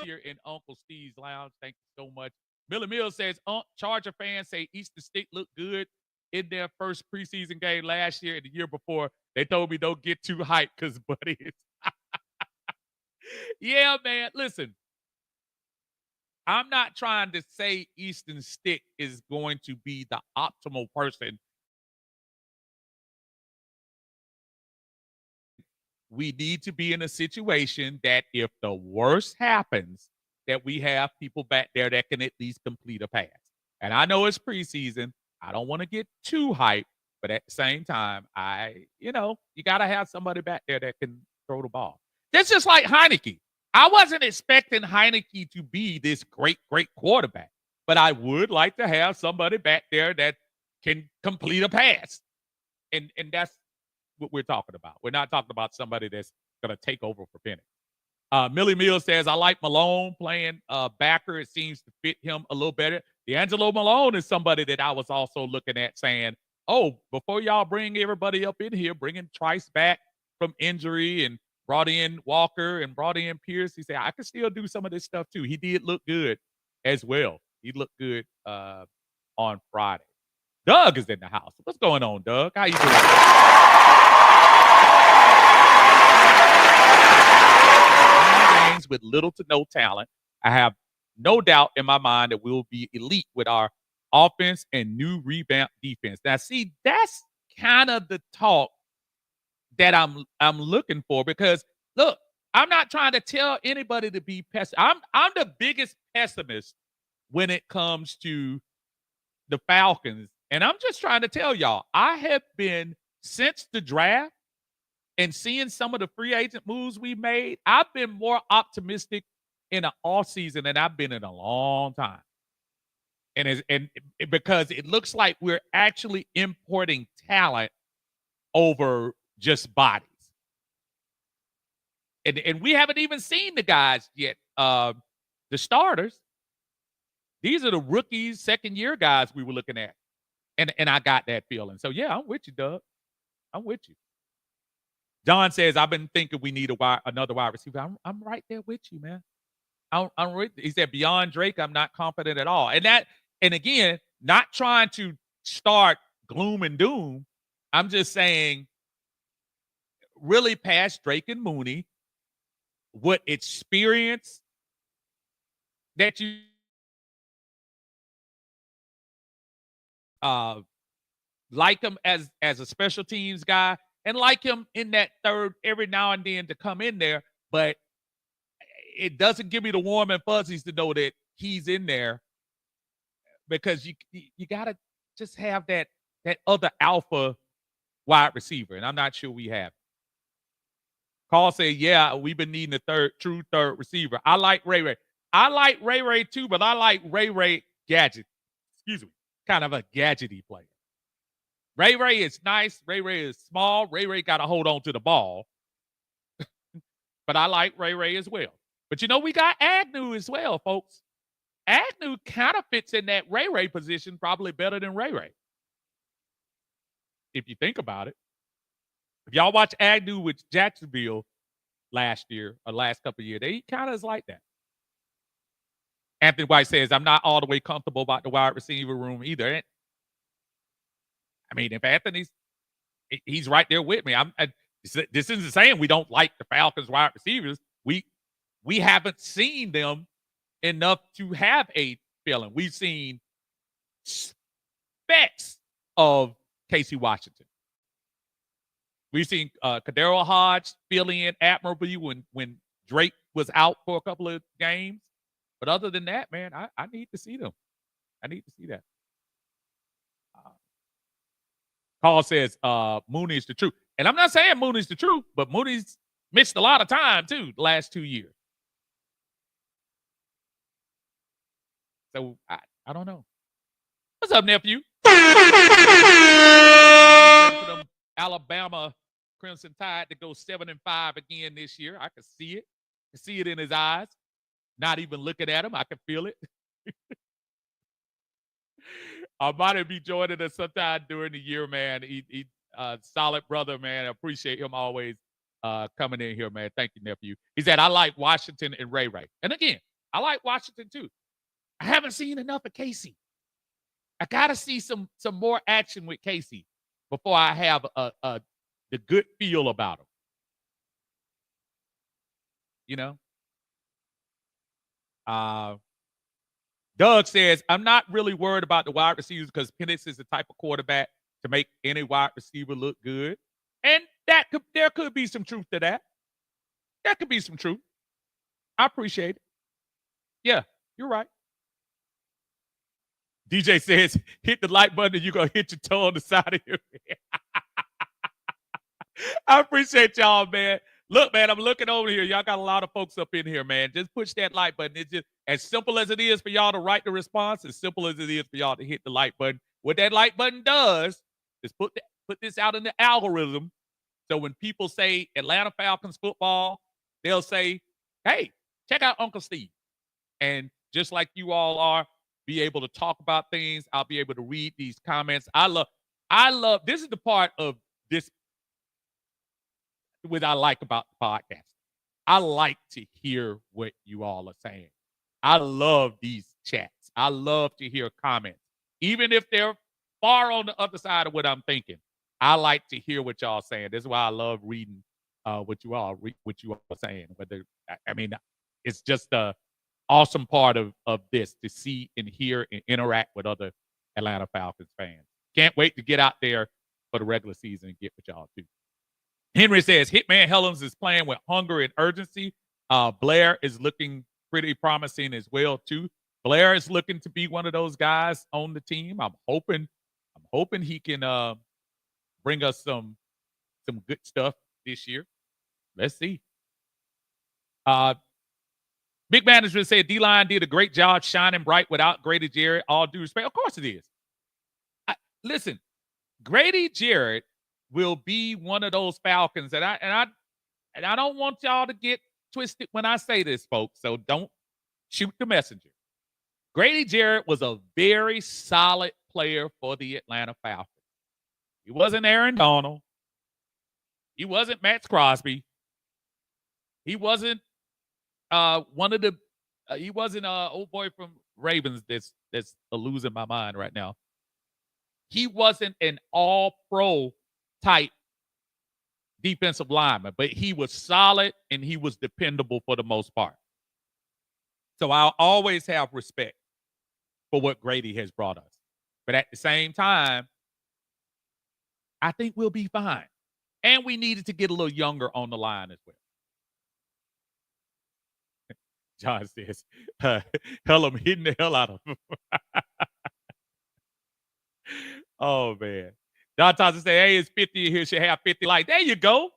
Here in Uncle Steve's Lounge. Thank you so much. Billy Mills says, Charger fans say Eastern Stick looked good in their first preseason game last year and the year before. They told me don't get too hyped because Buddy is. Yeah, man. Listen, I'm not trying to say Eastern Stick is going to be the optimal person. We need to be in a situation that if the worst happens, that we have people back there that can at least complete a pass. And I know it's preseason. I don't want to get too hyped, but at the same time, you got to have somebody back there that can throw the ball. That's just like Heineke. I wasn't expecting Heineke to be this great quarterback, but I would like to have somebody back there that can complete a pass. And that's what we're talking about. We're not talking about somebody that's going to take over for Penix. Millie Mills says, I like Malone playing backer. It seems to fit him a little better. D'Angelo Malone is somebody that I was also looking at saying, before y'all bring everybody up in here, bringing Trice back from injury and brought in Walker and brought in Pierce. He said, I can still do some of this stuff too. He did look good as well. He looked good on Friday. Doug is in the house. What's going on, Doug? How you doing? Games with little to no talent. I have no doubt in my mind that we will be elite with our offense and new revamped defense. Now, see, that's kind of the talk that I'm looking for because, look, I'm not trying to tell anybody to be pessimistic. I'm the biggest pessimist when it comes to the Falcons. And I'm just trying to tell y'all, I have been, since the draft and seeing some of the free agent moves we made, I've been more optimistic in an offseason than I've been in a long time. And because it looks like we're actually importing talent over just bodies. And we haven't even seen the guys yet. The starters. These are the rookies, second-year guys we were looking at. And I got that feeling. So, yeah, I'm with you, Doug. I'm with you. John says, I've been thinking we need another wide receiver. I'm right there with you, man. He said, beyond Drake, I'm not confident at all. And again, not trying to start gloom and doom. I'm just saying, really past Drake and Mooney, what experience that you like him as a special teams guy, and like him in that third every now and then to come in there, but it doesn't give me the warm and fuzzies to know that he's in there, because you gotta just have that other alpha wide receiver, and I'm not sure we have. Carl said, yeah, we've been needing a true third receiver. I like Ray. I like Ray too, but I like Ray gadget. Excuse me, kind of a gadgety player. Ray is nice. Ray is small. Ray got to hold on to the ball. But I like Ray as well. But we got Agnew as well, folks. Agnew kind of fits in that Ray position probably better than Ray. If you think about it. If y'all watch Agnew with Jacksonville last year or last couple of years, they kind of is like that. Anthony White says, I'm not all the way comfortable about the wide receiver room either. I mean, if he's right there with me. This isn't saying we don't like the Falcons wide receivers. We haven't seen them enough to have a feeling. We've seen specks of Casey Washington. We've seen Kadero Hodge fill in admirably when Drake was out for a couple of games. But other than that, man, I need to see them. I need to see that. Paul says Mooney's the truth. And I'm not saying Mooney's the truth, but Mooney's missed a lot of time, too, the last 2 years. So, I don't know. What's up, nephew? Alabama Crimson Tide to go 7-5 again this year. I can see it. I can see it in his eyes. Not even looking at him. I can feel it. Might be joining us sometime during the year, man. He solid brother, man. I appreciate him always coming in here, man. Thank you, nephew. He said, I like Washington and Ray. And again, I like Washington too. I haven't seen enough of Casey. I gotta see some more action with Casey before I have the good feel about him. Doug says, I'm not really worried about the wide receivers because Penix is the type of quarterback to make any wide receiver look good. And there could be some truth to that. There could be some truth. I appreciate it. Yeah, you're right. DJ says, hit the like button and you're going to hit your toe on the side of your head. I appreciate y'all, man. Look, man, I'm looking over here. Y'all got a lot of folks up in here, man. Just push that like button. It's just as simple as it is for y'all to write the response, as simple as it is for y'all to hit the like button. What that like button does is put this out in the algorithm. So when people say Atlanta Falcons football, they'll say, hey, check out Uncle Steve. And just like you all are, be able to talk about things. I'll be able to read these comments. I love, this is the part of this what I like about the podcast. I like to hear what you all are saying. I love these chats. I love to hear comments. Even if they're far on the other side of what I'm thinking, I like to hear what y'all saying. This is why I love reading what you all are saying. It's just the awesome part of this, to see and hear and interact with other Atlanta Falcons fans. Can't wait to get out there for the regular season and get with y'all too. Henry says, Hitman Helms is playing with hunger and urgency. Blair is looking pretty promising as well, too. Blair is looking to be one of those guys on the team. I'm hoping he can bring us some good stuff this year. Let's see. Big Manager said, D-Line did a great job shining bright without Grady Jarrett. All due respect. Of course it is. Listen, Grady Jarrett will be one of those Falcons, and and I don't want y'all to get twisted when I say this, folks, so don't shoot the messenger. Grady Jarrett was a very solid player for the Atlanta Falcons. He wasn't Aaron Donald. He wasn't Max Crosby. He wasn't one of the he wasn't old boy from Ravens that's losing my mind right now. He wasn't an all-pro type defensive lineman, but he was solid and he was dependable for the most part. So I'll always have respect for what Grady has brought us. But at the same time, I think we'll be fine. And we needed to get a little younger on the line as well. John says, hell, I'm hitting the hell out of him. Oh, man. Don Thompson say, hey, it's 50 here. Should have 50 likes. There you go.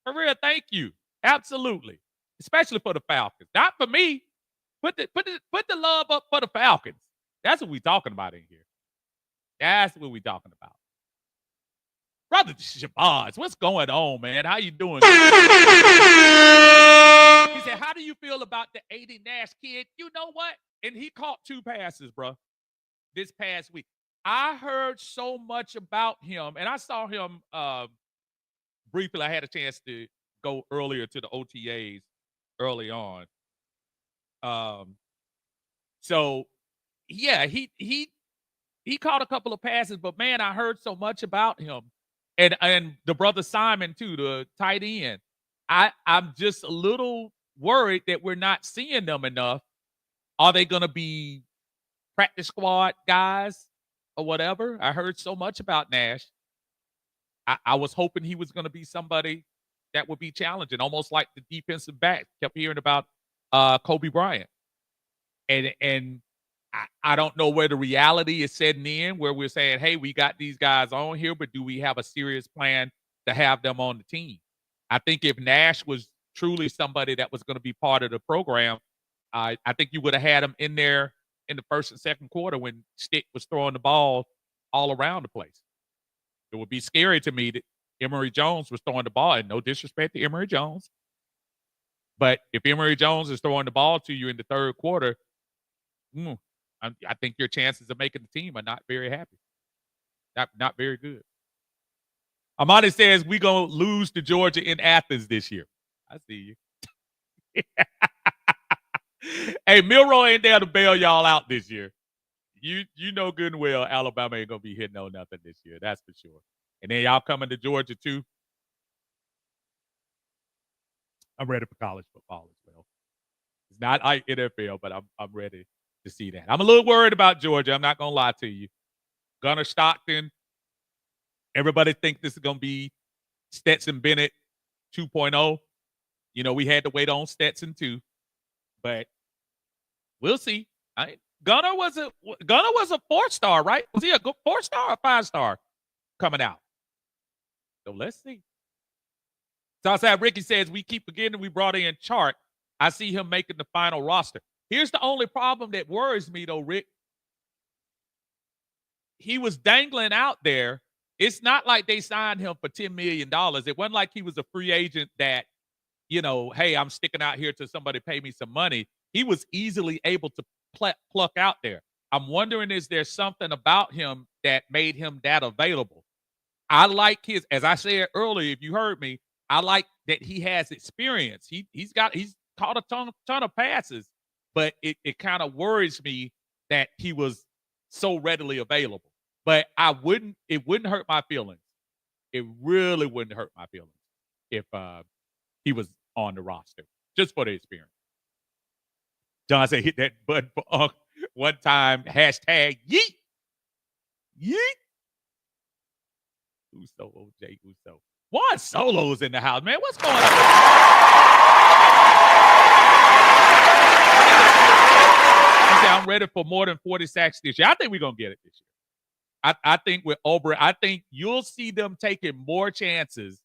For real, thank you. Absolutely. Especially for the Falcons. Not for me. Put the love up for the Falcons. That's what we're talking about in here. That's what we're talking about. Brother Shabazz, what's going on, man? How you doing? He said, how do you feel about the 80 Nash kid? You know what? And he caught 2 passes, bro, this past week. I heard so much about him, and I saw him briefly. I had a chance to go earlier to the OTAs early on. So, yeah, he caught a couple of passes, but, man, I heard so much about him. And the brother Simon, too, the tight end. I'm just a little worried that we're not seeing them enough. Are they going to be practice squad guys or whatever? I heard so much about Nash. I was hoping he was going to be somebody that would be challenging, almost like the defensive back. Kept hearing about Kobe Bryant. And I don't know where the reality is setting in, where we're saying, hey, we got these guys on here, but do we have a serious plan to have them on the team? I think if Nash was truly somebody that was going to be part of the program, I think you would have had him in there in the first and second quarter when Stick was throwing the ball all around the place. It would be scary to me that Emory Jones was throwing the ball, and no disrespect to Emory Jones. But if Emory Jones is throwing the ball to you in the third quarter, I think your chances of making the team are not very happy. Not very good. Amani says we're going to lose to Georgia in Athens this year. I see you. Hey, Milroy ain't there to bail y'all out this year. You know good and well Alabama ain't going to be hitting on nothing this year. That's for sure. And then y'all coming to Georgia, too. I'm ready for college football as well. It's not like NFL, but I'm ready to see that. I'm a little worried about Georgia. I'm not going to lie to you. Gunnar Stockton. Everybody think this is going to be Stetson Bennett 2.0. You know, we had to wait on Stetson too, but we'll see. Gunnar was a 4-star, right? Was he a good 4-star or 5-star coming out? So let's see. Southside Ricky says we keep forgetting we brought in Chart. I see him making the final roster. Here's the only problem that worries me, though, Rick. He was dangling out there. It's not like they signed him for $10 million. It wasn't like he was a free agent that, you know, hey, I'm sticking out here till somebody pay me some money. He was easily able to pluck out there. I'm wondering, is there something about him that made him that available? I like his, as I said earlier, if you heard me, I like that he has experience. He's caught a ton of passes. But it kind of worries me that he was so readily available. But it wouldn't hurt my feelings. It really wouldn't hurt my feelings if he was on the roster, just for the experience. John said, hit that button for one time, hashtag yeet. Yeet. Uso, OJ Uso. Juan Solo's in the house, man. What's going on? I'm ready for more than 40 sacks this year. I think we're going to get it this year. I think with Oberyn, I think you'll see them taking more chances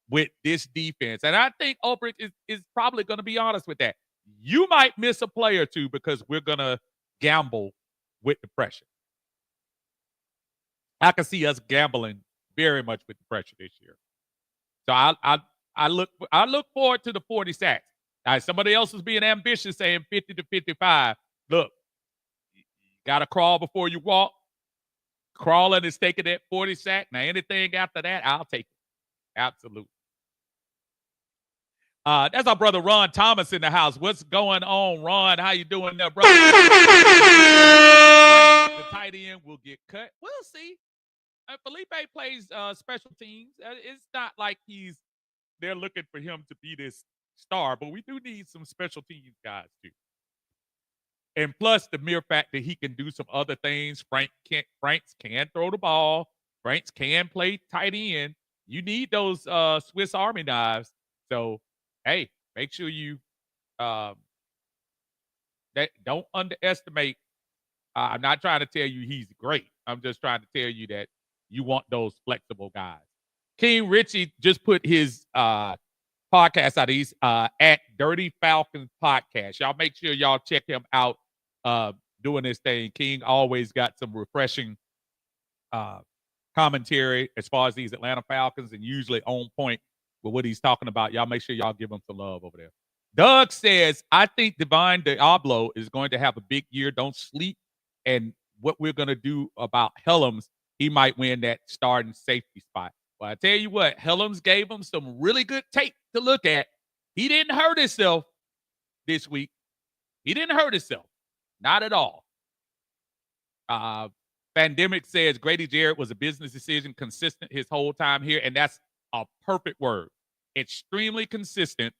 with this defense. And I think Oberyn is probably going to be honest with that. You might miss a play or two because we're going to gamble with the pressure. I can see us gambling very much with the pressure this year. So I look forward to the 40 sacks. Somebody else is being ambitious, saying 50 to 55. Look, you got to crawl before you walk. Crawling is taking that 40 sack. Now, anything after that, I'll take it. Absolutely. That's our brother Ron Thomas in the house. What's going on, Ron? How you doing there, brother? The tight end will get cut. We'll see. Felipe plays special teams. It's not like they're looking for him to be this star, but we do need some special teams guys too. And plus the mere fact that he can do some other things. Franks can throw the ball. Franks can play tight end. You need those Swiss Army knives. So, hey, make sure you don't underestimate. I'm not trying to tell you he's great. I'm just trying to tell you that you want those flexible guys. King Richie just put his podcast out. He's at Dirty Falcons Podcast. Y'all make sure y'all check him out doing this thing. King always got some refreshing commentary as far as these Atlanta Falcons and usually on point with what he's talking about. Y'all make sure y'all give him some love over there. Doug says, I think Divine Diablo is going to have a big year. Don't sleep. And what we're going to do about Helms, he might win that starting safety spot. Well, I tell you what, Helms gave him some really good tape to look at. He didn't hurt himself this week. He didn't hurt himself. Not at all. Pandemic says Grady Jarrett was a business decision, consistent his whole time here, and that's a perfect word. Extremely consistent,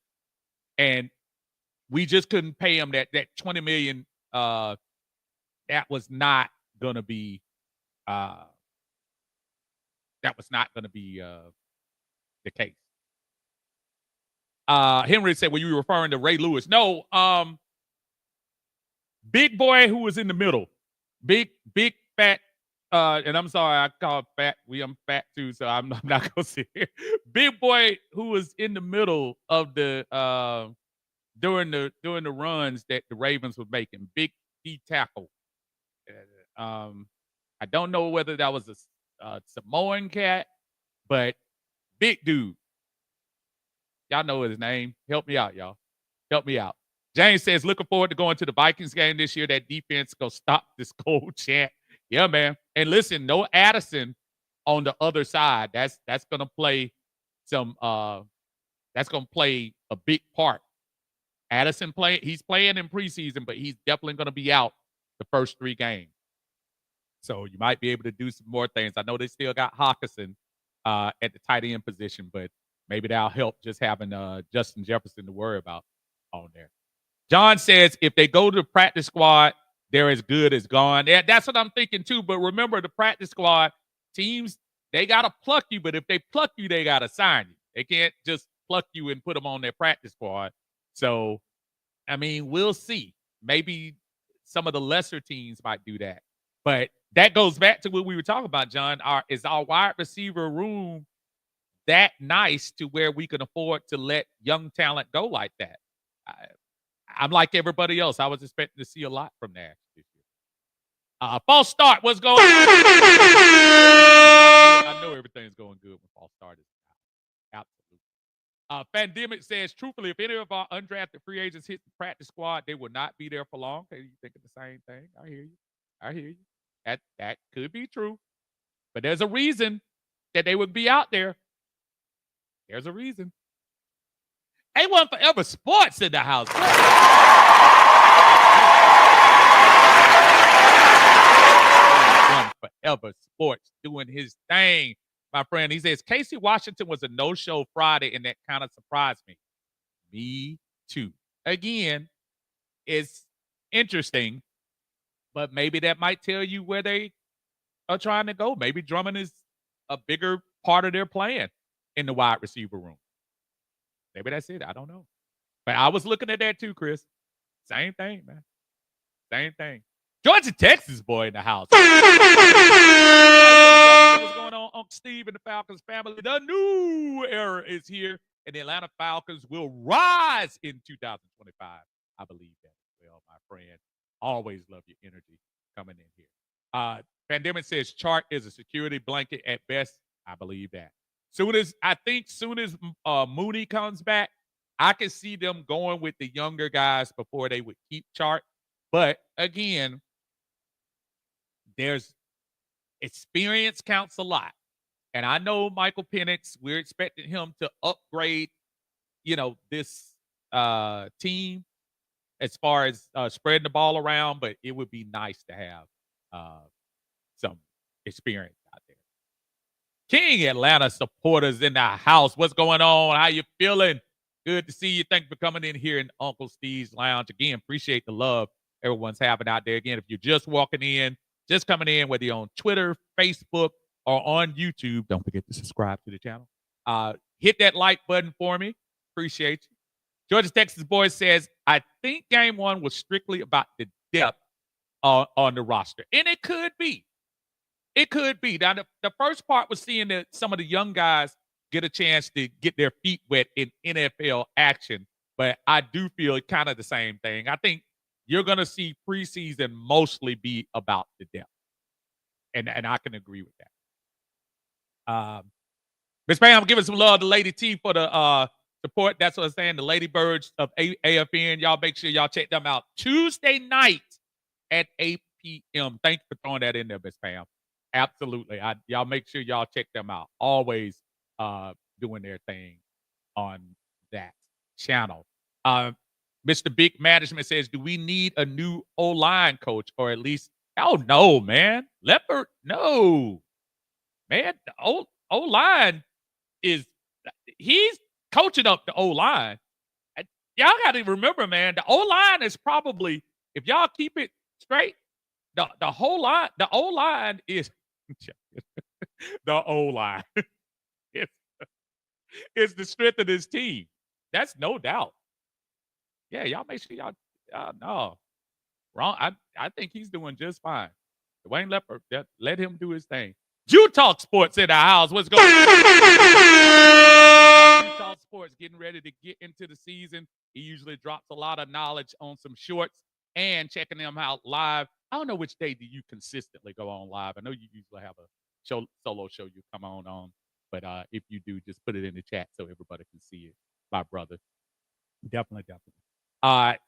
and we just couldn't pay him that $20 million. That was not going to be the case. Henry said, were you referring to Ray Lewis? No, big boy who was in the middle. Big fat, and I'm sorry, I call fat. I'm fat too, so I'm not gonna sit here. Big boy who was in the middle of the during the runs that the Ravens were making. Big D tackle. I don't know whether that was a Samoan cat, but big dude. Y'all know his name. Help me out, y'all. Help me out. James says, looking forward to going to the Vikings game this year. That defense go stop this cold chant. Yeah, man. And listen, no Addison on the other side. That's gonna play some. That's gonna play a big part. Addison he's playing in preseason, but he's definitely gonna be out the first 3 games. So you might be able to do some more things. I know they still got Hawkinson at the tight end position, but maybe that'll help just having Justin Jefferson to worry about on there. John says if they go to the practice squad, they're as good as gone. That's what I'm thinking too. But remember, the practice squad teams, they got to pluck you. But if they pluck you, they got to sign you. They can't just pluck you and put them on their practice squad. So, I mean, we'll see. Maybe some of the lesser teams might do that. But that goes back to what we were talking about, John. Is our wide receiver room that nice to where we can afford to let young talent go like that? I'm like everybody else. I was expecting to see a lot from Nash this year. False start. What's going on? I know everything's going good when false start is out. Absolutely. Pandemic says, truthfully, if any of our undrafted free agents hit the practice squad, they will not be there for long. Okay, you thinking the same thing? I hear you. That could be true. But there's a reason that they would be out there. There's a reason. A1 Forever Sports in the house. A1 Forever Sports doing his thing, my friend. He says, Casey Washington was a no-show Friday, and that kind of surprised me. Me too. Again, it's interesting, but maybe that might tell you where they are trying to go. Maybe Drummond is a bigger part of their plan in the wide receiver room. Maybe that's it. I don't know. But I was looking at that too, Chris. Same thing, man. Same thing. Georgia, Texas boy in the house. What's going on, Uncle Steve and the Falcons family? The new era is here, and the Atlanta Falcons will rise in 2025. I believe that as well, my friend. Always love your energy coming in here. Pandemic says Chart is a security blanket at best. I believe that. Soon as Mooney comes back, I can see them going with the younger guys before they would keep Chart. But again, there's experience counts a lot. And I know Michael Penix, we're expecting him to upgrade, this team as far as spreading the ball around, but it would be nice to have some experience out there. King Atlanta supporters in the house. What's going on? How you feeling? Good to see you. Thank you for coming in here in Uncle Steve's Lounge. Again, appreciate the love everyone's having out there. Again, if you're just walking in, just coming in, whether you're on Twitter, Facebook, or on YouTube, don't forget to subscribe to the channel. Hit that like button for me. Appreciate you. Georgia Texas Boys says, I think game one was strictly about the depth on the roster. And it could be. It could be. Now, the first part was seeing that some of the young guys get a chance to get their feet wet in NFL action. But I do feel kind of the same thing. I think you're going to see preseason mostly be about the depth. And I can agree with that. Miss Pam, giving some love to Lady T for the support. That's what I'm saying. The Ladybirds of AFN. Y'all make sure y'all check them out Tuesday night at 8 p.m. Thank you for throwing that in there, Miss Pam. Absolutely. Y'all make sure y'all check them out. Always doing their thing on that channel. Mr. Big Management says, do we need a new O-line coach? Or at least, oh, no, man. Leopard, no. Man, the O-line he's coaching up the O-line. Y'all got to remember, man, the O-line is probably, if y'all keep it straight, the whole line, the O-line is the O-line. It's the strength of this team. That's no doubt. Yeah, y'all make sure y'all no. Wrong. I think he's doing just fine. Dwayne Leopard, let him do his thing. Jew Talk Sports in the house. What's going on? Jew Talk Sports getting ready to get into the season. He usually drops a lot of knowledge on some shorts and checking them out live. I don't know which day do you consistently go on live. I know you usually have a solo show you come on. But if you do, just put it in the chat so everybody can see it. My brother. Definitely.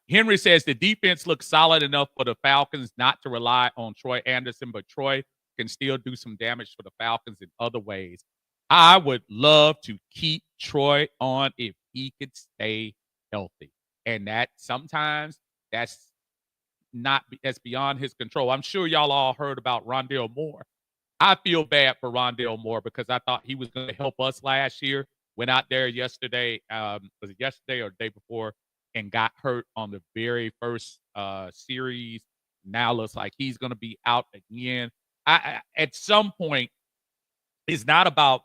Henry says the defense looks solid enough for the Falcons not to rely on Troy Anderson, but Troy can still do some damage for the Falcons in other ways. I would love to keep Troy on if he could stay healthy. And that sometimes that's beyond his control. I'm sure y'all all heard about Rondale Moore. I feel bad for Rondale Moore because I thought he was going to help us last year. Went out there yesterday, was it yesterday or the day before, and got hurt on the very first series. Now looks like he's going to be out again. At some point, it's not about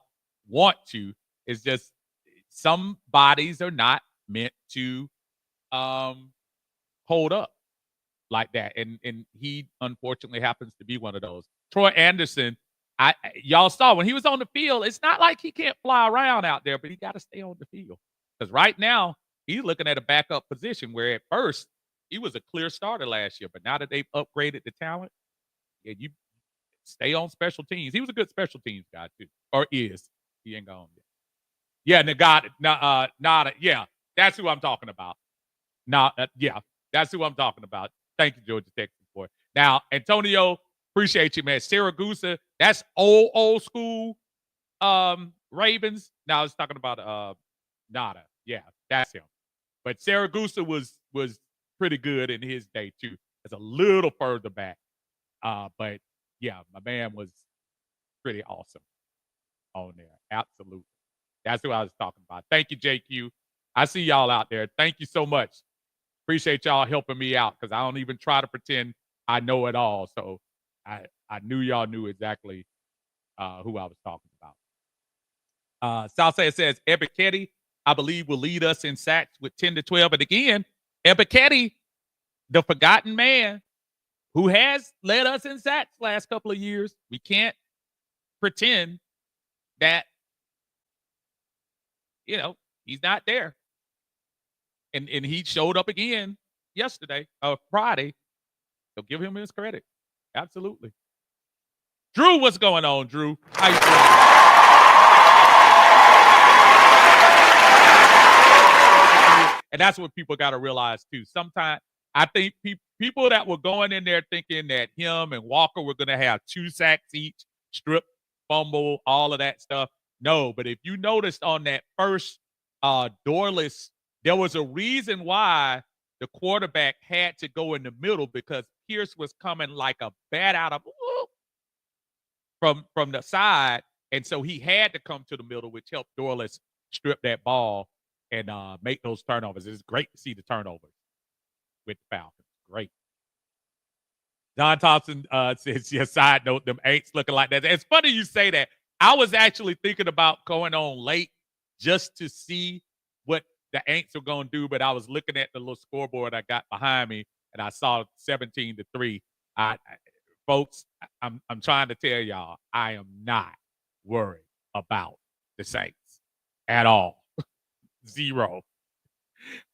want to. It's just some bodies are not meant to hold up like that. And he unfortunately happens to be one of those. Troy Anderson, y'all saw when he was on the field, it's not like he can't fly around out there, but he got to stay on the field. Because right now, he's looking at a backup position where at first he was a clear starter last year. But now that they've upgraded the talent, yeah, you stay on special teams. He was a good special teams guy, too. Or is. He ain't gone yet. Yeah, Nada. Yeah, that's who I'm talking about. Yeah, that's who I'm talking about. Thank you, Georgia Texas boy. Now, Antonio, appreciate you, man. Siragusa, that's old school Ravens. Now I was talking about Nada. Yeah, that's him. But Siragusa was pretty good in his day too. It's a little further back. But yeah, my man was pretty awesome on there. Absolutely. That's who I was talking about. Thank you, JQ. I see y'all out there. Thank you so much. Appreciate y'all helping me out because I don't even try to pretend I know it all. So I knew y'all knew exactly who I was talking about. Southside says, Ebiketie, I believe, will lead us in sacks with 10 to 12. And again, Ebiketie, the forgotten man who has led us in sacks last couple of years. We can't pretend that, he's not there. And he showed up again yesterday, Friday. So give him his credit. Absolutely. Drew, what's going on, Drew? How you And that's what people got to realize too. Sometimes I think people that were going in there thinking that him and Walker were going to have 2 sacks each, strip, fumble, all of that stuff. No, but if you noticed on that first doorless, there was a reason why the quarterback had to go in the middle because Pierce was coming like a bat out of from the side, and so he had to come to the middle, which helped Doorless strip that ball and make those turnovers. It's great to see the turnovers with the Falcons. Great. John Thompson says, yeah, side note, them ain'ts looking like that. It's funny you say that. I was actually thinking about going on late just to see what the ain'ts are going to do, but I was looking at the little scoreboard I got behind me, and I saw 17-3. Folks, I'm trying to tell y'all, I am not worried about the Saints at all. Zero.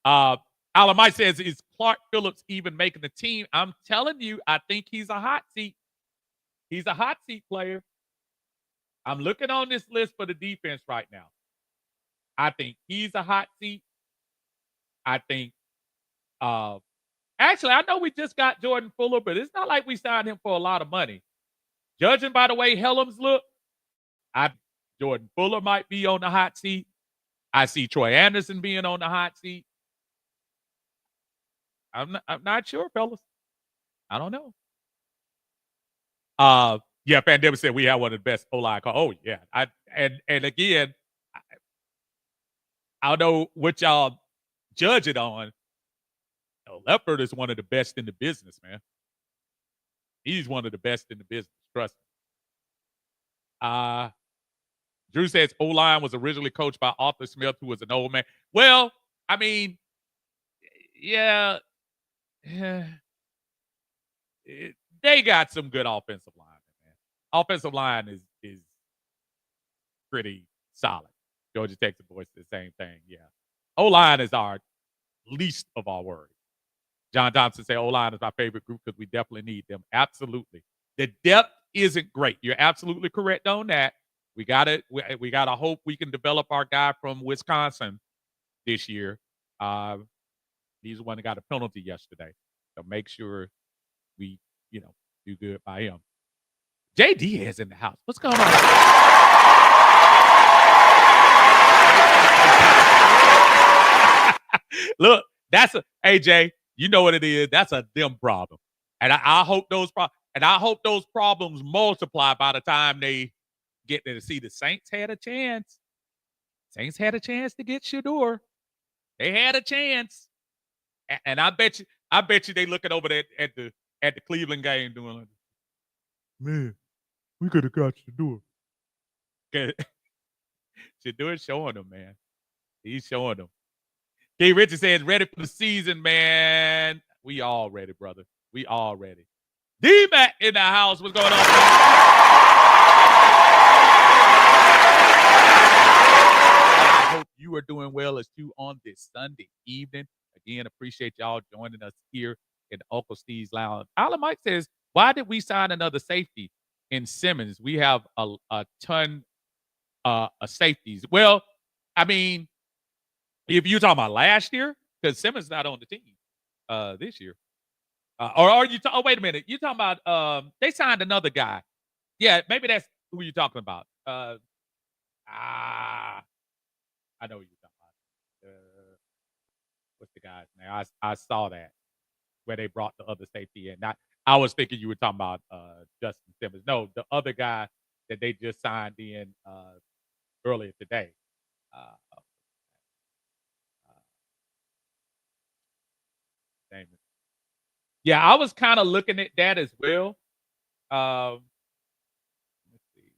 Alan Mike says, is Clark Phillips even making the team? I'm telling you, I think he's a hot seat. He's a hot seat player. I'm looking on this list for the defense right now. I think he's a hot seat. I think actually, I know we just got Jordan Fuller, but it's not like we signed him for a lot of money. Judging by the way Helms look, Jordan Fuller might be on the hot seat. I see Troy Anderson being on the hot seat. I'm not sure, fellas. I don't know. Yeah, Pandemic said we have one of the best O-line. Oh, yeah. And again, I don't know what y'all judge it on. Lefford is one of the best in the business, man. He's one of the best in the business. Trust me. Drew says O-line was originally coached by Arthur Smith, who was an old man. Well, I mean, yeah. They got some good offensive line, man. Offensive line is pretty solid. Georgia Texas boys the same thing. Yeah. O-line is our least of our worries. John Thompson say O-line is my favorite group because we definitely need them. Absolutely. The depth isn't great. You're absolutely correct on that. We gotta hope we can develop our guy from Wisconsin this year. He's the one that got a penalty yesterday. So make sure we, do good by him. JD is in the house. What's going on? Look, that's a AJ. You know what it is. That's a them problem, and I hope those problems multiply by the time they get there to see the Saints had a chance. Saints had a chance to get Shador. They had a chance, and I bet you they looking over there at the Cleveland game doing like, man, we could have got Shador. Shador's showing them, man. He's showing them. K. Richard says, ready for the season, man. We all ready, brother. We all ready. D-Mac in the house. What's going on? I hope you are doing well as too on this Sunday evening. Again, appreciate y'all joining us here in Uncle Steve's Lounge. Alan Mike says, why did we sign another safety in Simmons? We have a ton of safeties. Well, I mean, if you're talking about last year, because Simmons not on the team this year. Or are you wait a minute. You're talking about they signed another guy. Yeah, maybe that's who you're talking about. I know who you're talking about. What's the guy's name? I saw that where they brought the other safety in. I was thinking you were talking about Justin Simmons. No, the other guy that they just signed in earlier today. Yeah, I was kind of looking at that as well. Let's see.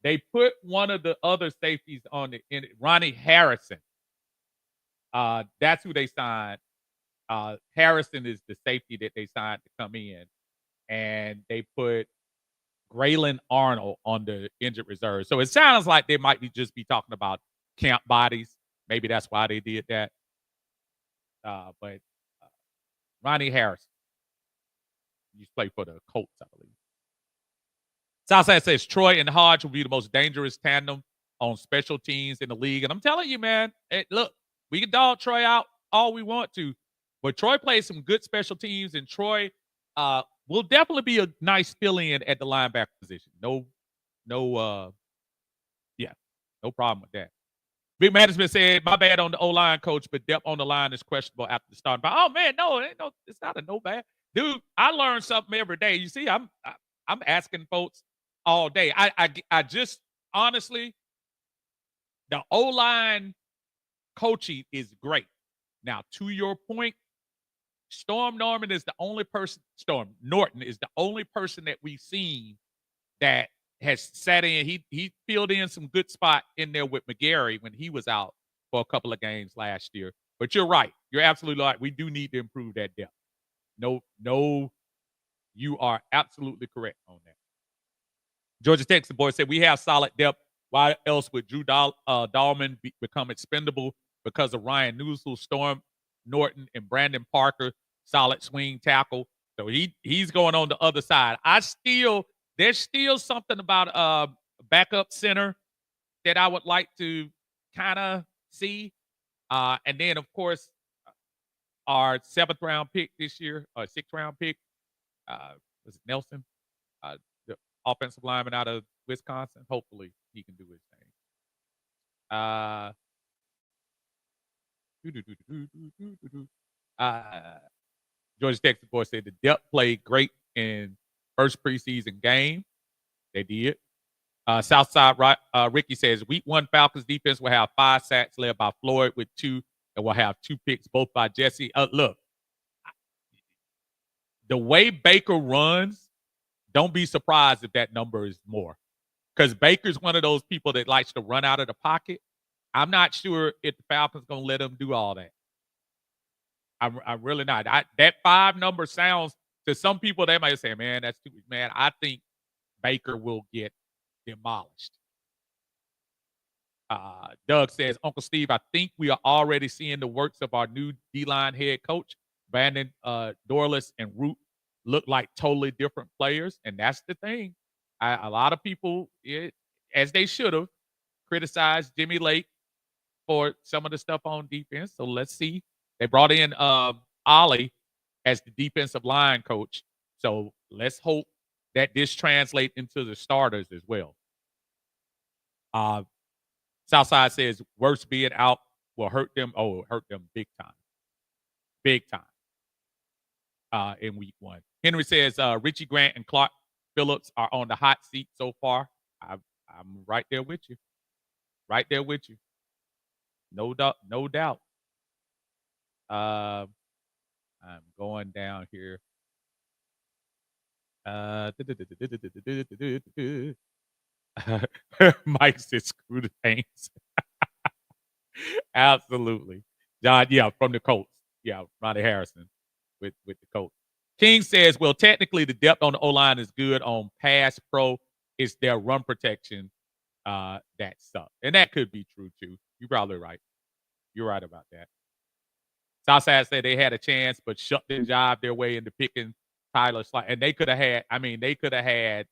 They put one of the other safeties on in Ronnie Harrison. That's who they signed. Harrison is the safety that they signed to come in, and they put Graylin Arnold on the injured reserve. So it sounds like they might just be talking about camp bodies. Maybe that's why they did that. But Ronnie Harrison used to play for the Colts, I believe. Southside says Troy and Hodge will be the most dangerous tandem on special teams in the league. And I'm telling you, man, look, we can dog Troy out all we want to. But Troy plays some good special teams, and Troy will definitely be a nice fill-in at the linebacker position. No, yeah, no problem with that. Big Management said, my bad on the O-line, coach, but depth on the line is questionable after the start. But, oh, man, no, it's not a no bad. Dude, I learn something every day. You see, I'm asking folks all day. I just, honestly, the O-line coaching is great. Now, to your point, Storm Norton is the only person that we've seen that has sat in. He filled in some good spot in there with McGarry when he was out for a couple of games last year. But you're right. You're absolutely right. We do need to improve that depth. No, you are absolutely correct on that. Georgia Tech, the boy said, we have solid depth. Why else would Drew Dahlman become expendable? Because of Ryan Newsel, Storm Norton, and Brandon Parker, solid swing tackle. So he's going on the other side. There's still something about backup center that I would like to kind of see. And then, of course, our 7th round pick this year, or 6th round pick, was it Nelson? The offensive lineman out of Wisconsin. Hopefully he can do his thing. Georgia Tech boy said the depth played great in first preseason game. They did. Southside Ricky says week 1 Falcons defense will have 5 sacks led by Floyd with 2, and will have 2 picks both by Jesse. Look, the way Baker runs, don't be surprised if that number is more, because Baker's one of those people that likes to run out of the pocket. I'm not sure if the Falcons gonna let him do all that. I'm really not. That 5 number sounds to some people, they might say, man, that's too, man. I think Baker will get demolished. Doug says, Uncle Steve, I think we are already seeing the works of our new D-line head coach. Brandon Dorless and Root look like totally different players, and that's the thing. A lot of people, as they should have, criticized Jimmy Lake for some of the stuff on defense. So let's see. They brought in Ollie as the defensive line coach. So let's hope that this translates into the starters as well. Southside says worst being out will hurt them. Oh, hurt them big time. Big time. In week 1. Henry says Richie Grant and Clark Phillips are on the hot seat so far. I'm right there with you. Right there with you. No doubt. I'm going down here. Mike says screw the Saints. Absolutely. John, yeah, from the Colts. Yeah, Ronnie Harrison with the Colts. King says, well, technically the depth on the O-line is good on pass pro. It's their run protection that sucks. And that could be true, too. You're probably right. You're right about that. Southside said they had a chance, but shut their job their way into picking Tyler Slide. And they could have had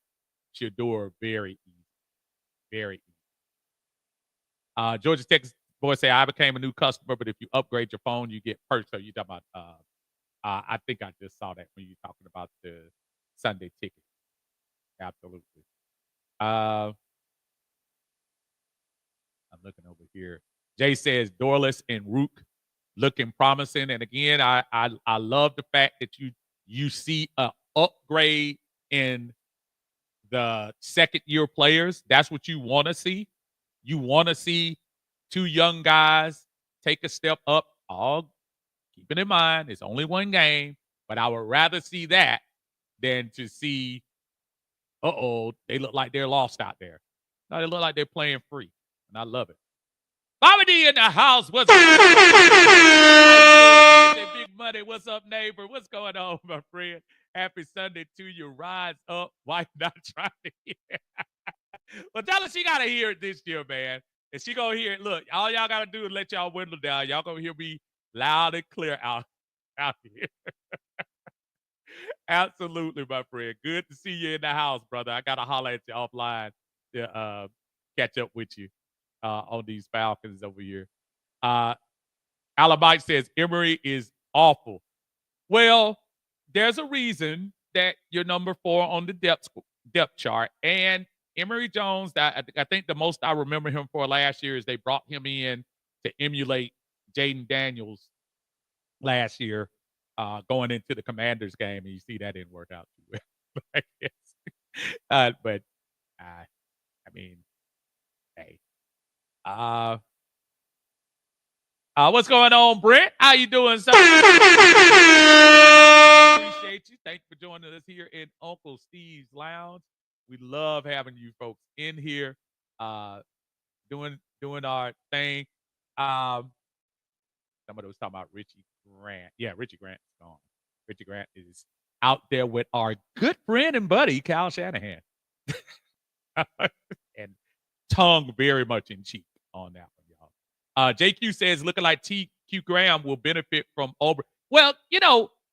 Shador very easy. Very easy. Georgia Tech boy say, I became a new customer, but if you upgrade your phone, you get perks. So you talking about I think I just saw that when you were talking about the Sunday ticket. Absolutely. I'm looking over here. Jay says Dorless and Rook looking promising. And again, I love the fact that you see an upgrade in the second-year players. That's what you want to see. You want to see 2 young guys take a step up. All keeping in mind, it's only 1 game, but I would rather see that than to see, they look like they're lost out there. No, they look like they're playing free, and I love it. Bobby D in the house. What's up? Big Money. What's up, neighbor? What's going on, my friend? Happy Sunday to you. Rise up. Why not try to hear? Well, tell her she got to hear it this year, man. And she going to hear it. Look, all y'all got to do is let y'all window down. Y'all going to hear me loud and clear out here. Absolutely, my friend. Good to see you in the house, brother. I got to holler at you offline to catch up with you on these Falcons over here. Alabite says Emory is awful. Well, there's a reason that you're number 4 on the depth chart. And Emory Jones, I think the most I remember him for last year is they brought him in to emulate Jaden Daniels last year, going into the Commanders game, and you see that didn't work out too well. I guess. But I mean, hey, what's going on, Brent? How you doing, sir? Appreciate you. Thanks for joining us here in Uncle Steve's Lounge. We love having you folks in here, doing our thing. Somebody was talking about Richie Grant. Yeah, Richie Grant's gone. Richie Grant is out there with our good friend and buddy, Kyle Shanahan. And tongue very much in cheek on that one, y'all. JQ says, looking like TQ Graham will benefit from Auburn. Well,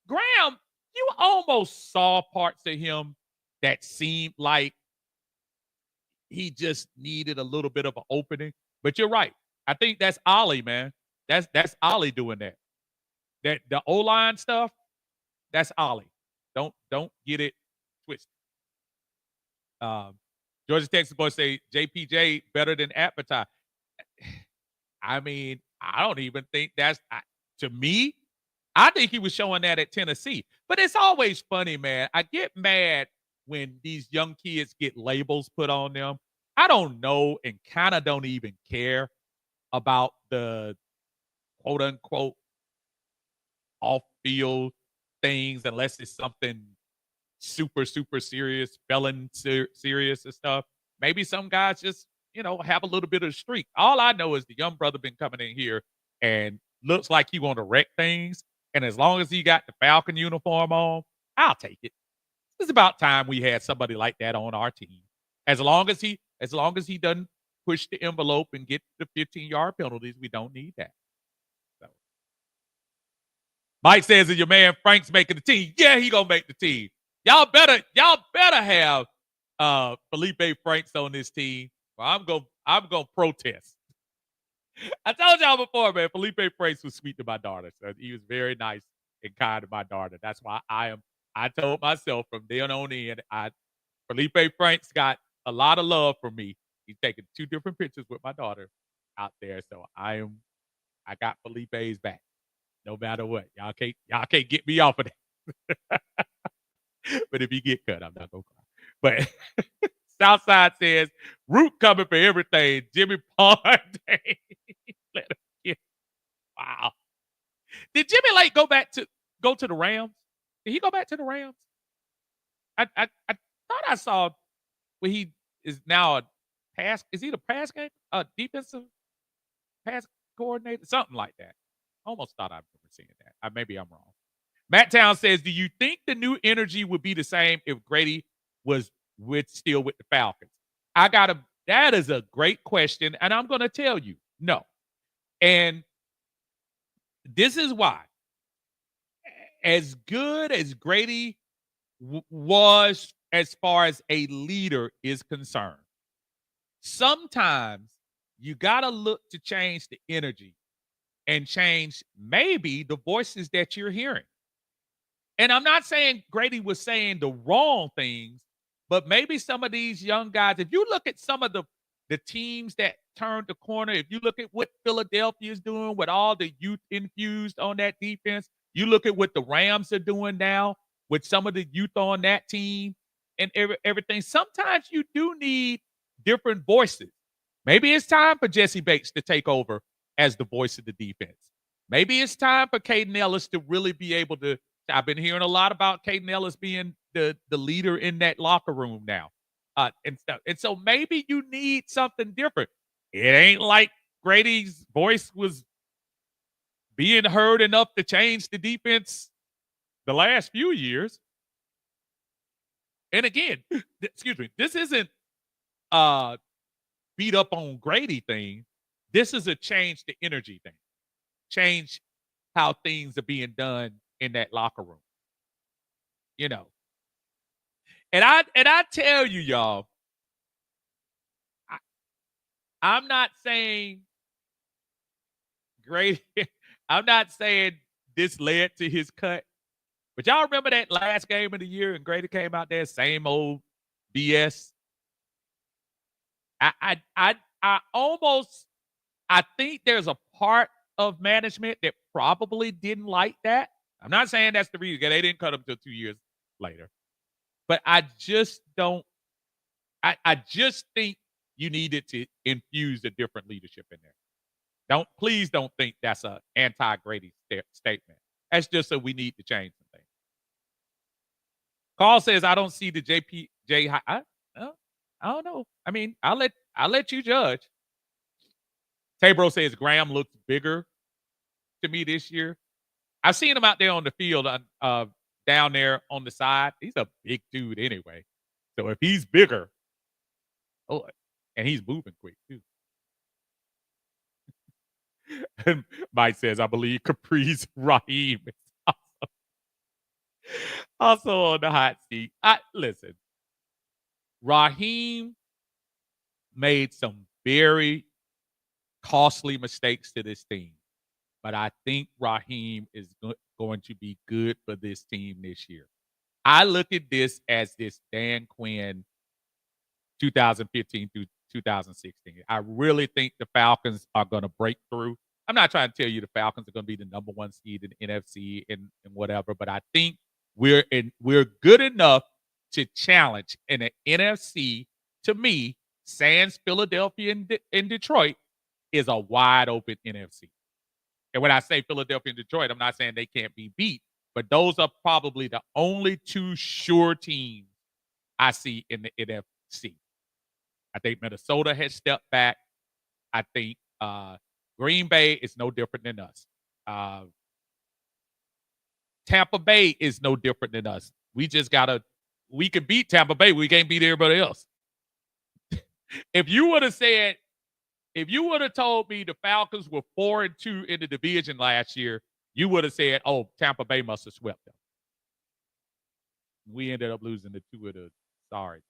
Graham, you almost saw parts of him that seemed like he just needed a little bit of an opening. But you're right. I think that's Ollie, man. That's Ollie doing that. That the O-line stuff, that's Ollie. Don't get it twisted. Georgia Texas boy say JPJ better than Apatow. I mean, I don't even think to me. I think he was showing that at Tennessee. But it's always funny, man. I get mad when these young kids get labels put on them. I don't know and kind of don't even care about the quote unquote off-field things unless it's something super, super serious, felon serious and stuff. Maybe some guys just, have a little bit of a streak. All I know is the young brother been coming in here and looks like he want to wreck things. And as long as he got the Falcon uniform on, I'll take it. It's about time we had somebody like that on our team. As long as he doesn't push the envelope and get the 15-yard penalties, we don't need that. So. Mike says that your man Frank's making the team. Yeah, he gonna make the team. Y'all better have Felipe Franks on this team. Well, I'm gonna protest. I told y'all before, man. Felipe Franks was sweet to my daughter. So he was very nice and kind to my daughter. That's why I told myself from then on in, Felipe Franks got a lot of love from me. He's taking 2 different pictures with my daughter out there. So I got Felipe's back. No matter what. Y'all can't get me off of that. But if he get cut, I'm not gonna cry. But Southside says, Root coming for everything. Jimmy Pond. Let him get. Wow. Did Jimmy Lake go to the Rams? Did he go back to the Rams? I thought I saw where he is now is he the pass game? Defensive pass coordinator? Something like that. Almost thought I remember seeing that. Maybe I'm wrong. Matt Town says, do you think the new energy would be the same if Grady was still with the Falcons? That is a great question, and I'm going to tell you, no. And this is why. As good as Grady was as far as a leader is concerned, sometimes you got to look to change the energy and change maybe the voices that you're hearing. And I'm not saying Grady was saying the wrong things, but maybe some of these young guys, if you look at some of the teams that turned the corner, if you look at what Philadelphia is doing with all the youth infused on that defense, you look at what the Rams are doing now with some of the youth on that team and everything. Sometimes you do need different voices. Maybe it's time for Jesse Bates to take over as the voice of the defense. Maybe it's time for Caden Ellis to really be able to. I've been hearing a lot about Caden Ellis being the leader in that locker room now, and stuff. And so maybe you need something different. It ain't like Grady's voice was being heard enough to change the defense the last few years. And again, excuse me, this isn't beat up on Grady thing. This is a change the energy thing. Change how things are being done in that locker room. And I tell you, y'all, I'm not saying Grady, I'm not saying this led to his cut, but y'all remember that last game of the year and Grady came out there, same old BS. I almost I think there's a part of management that probably didn't like that. I'm not saying that's the reason. They didn't cut him until 2 years later. But I just don't I just think you needed to infuse a different leadership in there. Please don't think that's a anti-Grady statement. That's just so we need to change some things. Carl says I don't see the JPJ. I don't know. I mean, I'll let you judge. Tabro says Graham looks bigger to me this year. I've seen him out there on the field, down there on the side. He's a big dude anyway. So if he's bigger, oh, and he's moving quick too. And Mike says, I believe Caprice Raheem is also on the hot seat. Listen, Raheem made some very costly mistakes to this team, but I think Raheem is going to be good for this team this year. I look at this as this Dan Quinn 2015 through 2016. I really think the Falcons are going to break through. I'm not trying to tell you the Falcons are going to be the number one seed in the NFC and whatever, but I think we're good enough to challenge in the NFC. To me, sans Philadelphia and Detroit is a wide open NFC. And when I say Philadelphia and Detroit, I'm not saying they can't be beat, but those are probably the only two sure teams I see in the NFC. I think Minnesota has stepped back. I think Green Bay is no different than us. Tampa Bay is no different than us. We can beat Tampa Bay. We can't beat everybody else. If you would have told me the Falcons were 4-2 in the division last year, you would have said, oh, Tampa Bay must have swept them. We ended up losing the two of the sorry.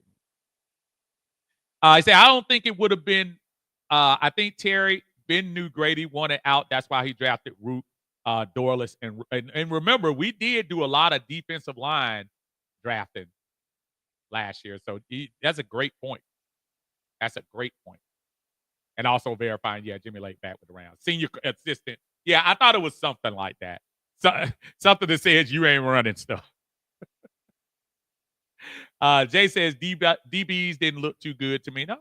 I say I don't think it would have been. I think Ben knew Grady wanted out. That's why he drafted Root, Dorless, and remember we did do a lot of defensive line drafting last year. So that's a great point. That's a great point. And also verifying, Jimmy Lake back with the Rams, senior assistant. Yeah, I thought it was something like that. Something that says you ain't running stuff. Jay says DBs didn't look too good to me. No,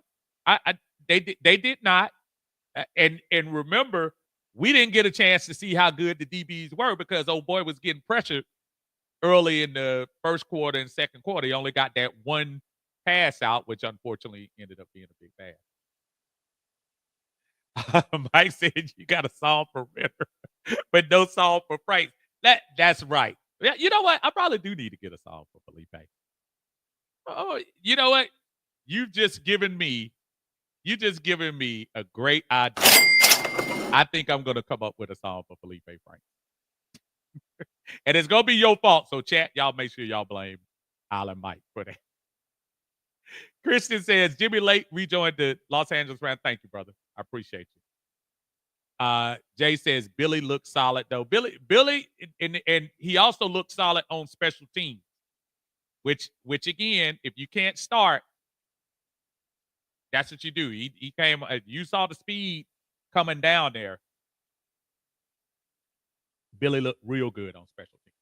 they did not. And remember, we didn't get a chance to see how good the DBs were because old boy was getting pressured early in the first quarter and second quarter. He only got that one pass out, which unfortunately ended up being a big pass. Mike said you got a song for Ritter, but no song for Price. That's right. You know what? I probably do need to get a song for Felipe. Oh, you know what? You've just given me a great idea. I think I'm going to come up with a song for Felipe Frank. And it's going to be your fault. So, chat, y'all make sure y'all blame Al and Mike for that. Christian says, Jimmy Lake rejoined the Los Angeles Rams. Thank you, brother. I appreciate you. Jay says, Billy looks solid, though. Billy, and he also looked solid on special teams. Which again, if you can't start, that's what you do. He came. You saw the speed coming down there. Billy looked real good on special teams.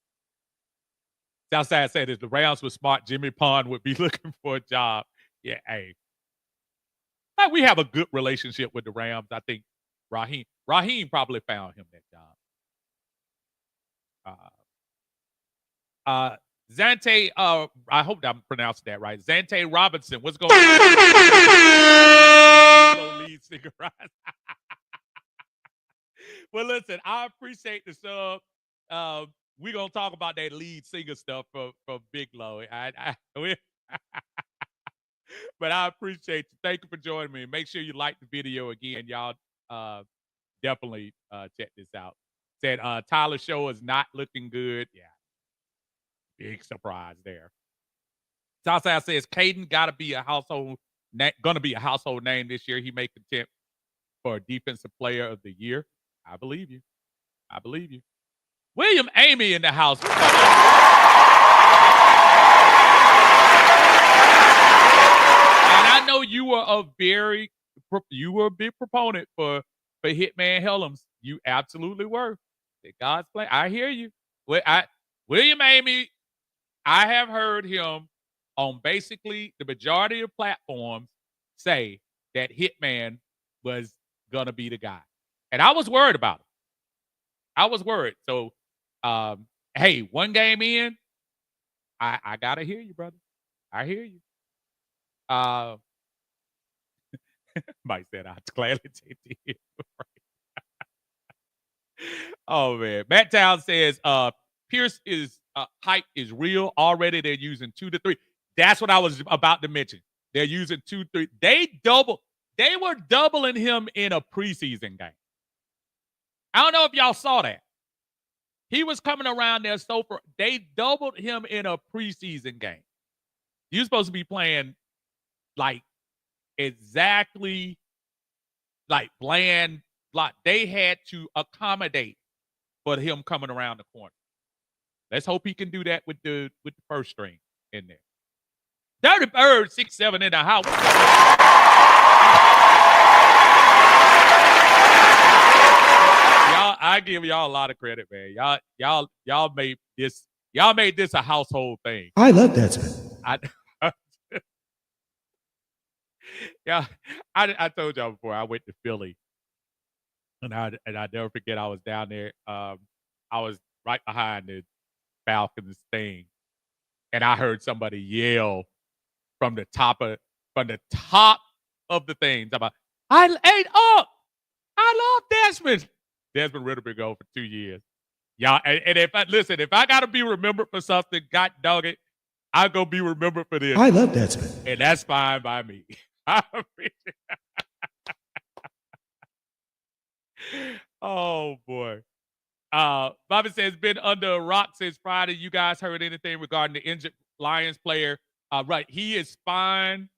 Southside said if the Rams were smart, Jimmy Pond would be looking for a job. Yeah, hey, we have a good relationship with the Rams. I think Raheem probably found him that job. Zante, I hope I'm pronouncing that right. Zante Robinson, what's going on? Lead singer, right? Well, listen, I appreciate the sub. We're gonna talk about that lead singer stuff from Big Low. But I appreciate you. Thank you for joining me. Make sure you like the video again, y'all. Definitely check this out. Said Tyler Show is not looking good. Yeah. Big surprise there. Southside says Caden gonna be a household name this year. He may contend for Defensive Player of the Year. I believe you. I believe you. William Amy in the house. And I know you were a big proponent for Hitman Helms. You absolutely were. God's plan. I hear you. William Amy, I have heard him on basically the majority of platforms say that Hitman was gonna be the guy. And I was worried about him. I was worried. So hey, one game in, I gotta hear you, brother. I hear you. Mike said I'd gladly take the hit. Oh man. Matt Town says Pierce is hype is real. Already they're using 2 to 3. That's what I was about to mention. They're using 2, 3. They were doubling him in a preseason game. I don't know if y'all saw that. He was coming around there they doubled him in a preseason game. You're supposed to be playing like exactly like bland, like they had to accommodate for him coming around the corner. Let's hope he can do that with the first string in there. Dirty Bird 6-7 in the house. I give y'all a lot of credit, man. Y'all made this a household thing. I love that. Yeah, I told y'all before I went to Philly, and I never forget I was down there. I was right behind the Falcons thing, and I heard somebody yell from the top of the things about I ate up. I love Desmond. Desmond Ritter been gone for 2 years. Y'all, and if I gotta be remembered for something, God dog it, I'll go be remembered for this. I love Desmond. And that's fine by me. Oh boy. Bobby says been under a rock since Friday. You guys heard anything regarding the injured Lions player? Right. He is fine.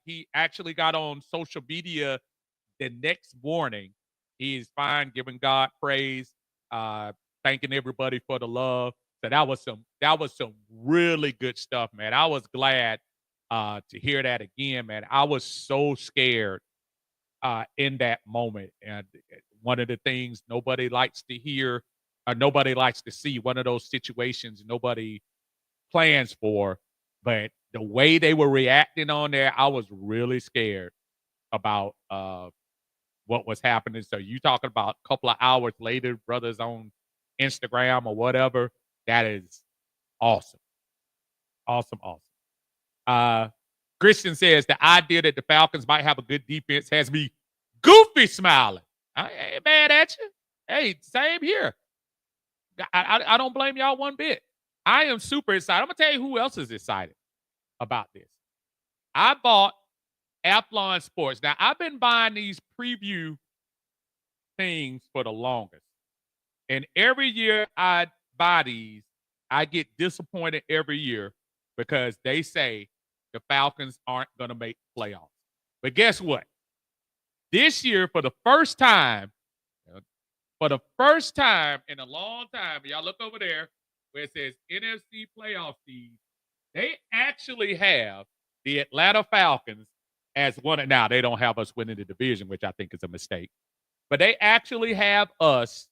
He actually got on social media the next morning. He is fine, giving God praise, thanking everybody for the love. So that was some really good stuff, man. I was glad to hear that again, man. I was so scared in that moment. And one of the things nobody likes to hear, or nobody likes to see, one of those situations nobody plans for. But the way they were reacting on there, I was really scared about what was happening. So you talking about a couple of hours later, brothers on Instagram or whatever, that is awesome. Awesome. Christian says the idea that the Falcons might have a good defense has me goofy smiling. I ain't mad at you. Hey, same here. I don't blame y'all one bit. I am super excited. I'm going to tell you who else is excited about this. I bought Athlon Sports. Now, I've been buying these preview things for the longest. And every year I buy these, I get disappointed every year because they say the Falcons aren't going to make playoffs. But guess what? This year, for the first time in a long time, y'all look over there where it says NFC playoff seed, they actually have the Atlanta Falcons as one. Now, they don't have us winning the division, which I think is a mistake. But they actually have us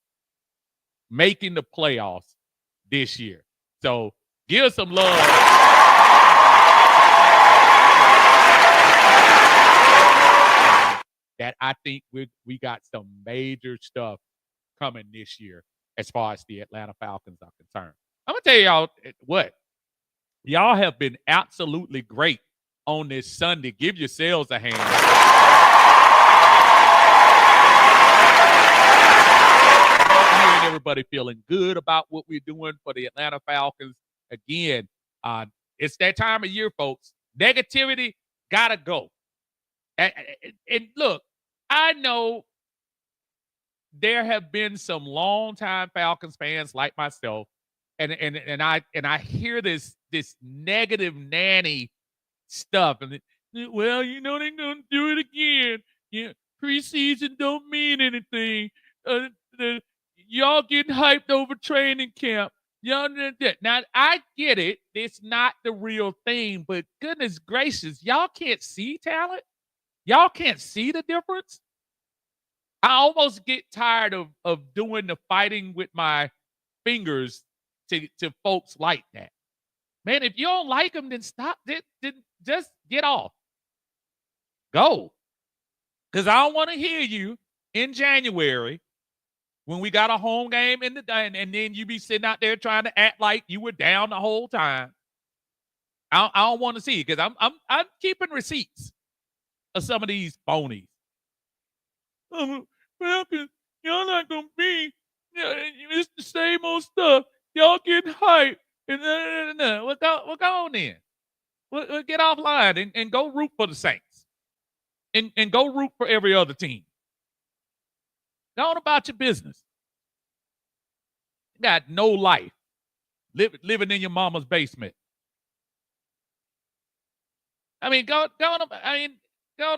making the playoffs this year. So give some love. That I think we got some major stuff coming this year as far as the Atlanta Falcons are concerned. I'm going to tell y'all what. Y'all have been absolutely great on this Sunday. Give yourselves a hand. Hearing everybody feeling good about what we're doing for the Atlanta Falcons. Again, it's that time of year, folks. Negativity gotta go. And look, I know there have been some longtime Falcons fans like myself, and I hear this negative nanny stuff, and well, you know they're gonna do it again. Yeah, preseason don't mean anything. y'all getting hyped over training camp. Y'all did that. Now, I get it. It's not the real thing, but goodness gracious, y'all can't see talent? Y'all can't see the difference? I almost get tired of doing the fighting with my fingers to folks like that. Man, if you don't like them, then stop. Then just get off. Go. Because I don't want to hear you in January when we got a home game in the and then you be sitting out there trying to act like you were down the whole time. I don't want to see it because I'm keeping receipts of some of these phonies. Falcons, y'all not gonna be. It's the same old stuff. Y'all getting hyped. And Well, go on then. We'll get offline and go root for the Saints. And go root for every other team. Go on about your business. You got no life. Living in your mama's basement. I mean, go on. I mean, go.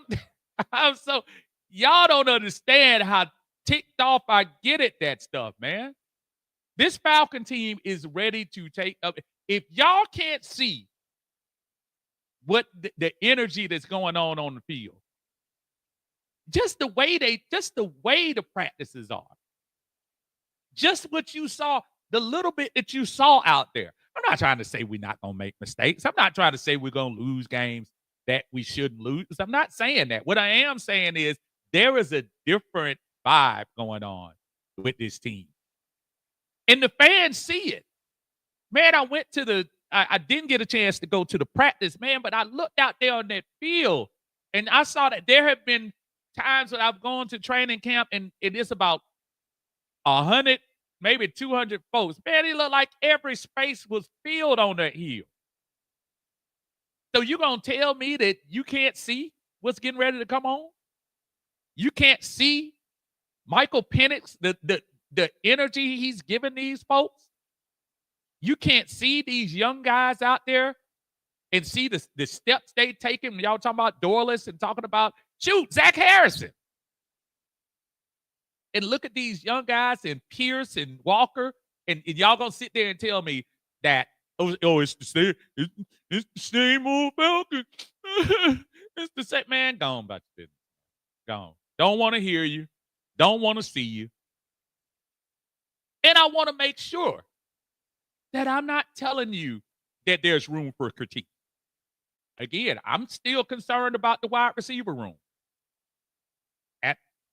I'm so y'all don't understand how ticked off I get at that stuff, man. This Falcon team is ready to take up. If y'all can't see what the energy that's going on the field, just the way the practices are, just what you saw, the little bit that you saw out there. I'm not trying to say we're not going to make mistakes. I'm not trying to say we're going to lose games that we shouldn't lose. I'm not saying that. What I am saying is there is a different vibe going on with this team. And the fans see it. Man, I went to I didn't get a chance to go to the practice, man, but I looked out there on that field and I saw that there have been times that I've gone to training camp and it is about 100, maybe 200 folks. Man, it looked like every space was filled on that hill. So you gonna tell me that you can't see what's getting ready to come on? You can't see Michael Penix, the energy he's giving these folks? You can't see these young guys out there and see the steps they taking. Y'all talking about Dorless and talking about, shoot, Zach Harrison. And look at these young guys and Pierce and Walker, and y'all gonna sit there and tell me that, it's the same old Falcon. It's the same. Man, go on about your business. Go on. Don't want to hear you. Don't want to see you. And I want to make sure that I'm not telling you that there's room for critique. Again, I'm still concerned about the wide receiver room.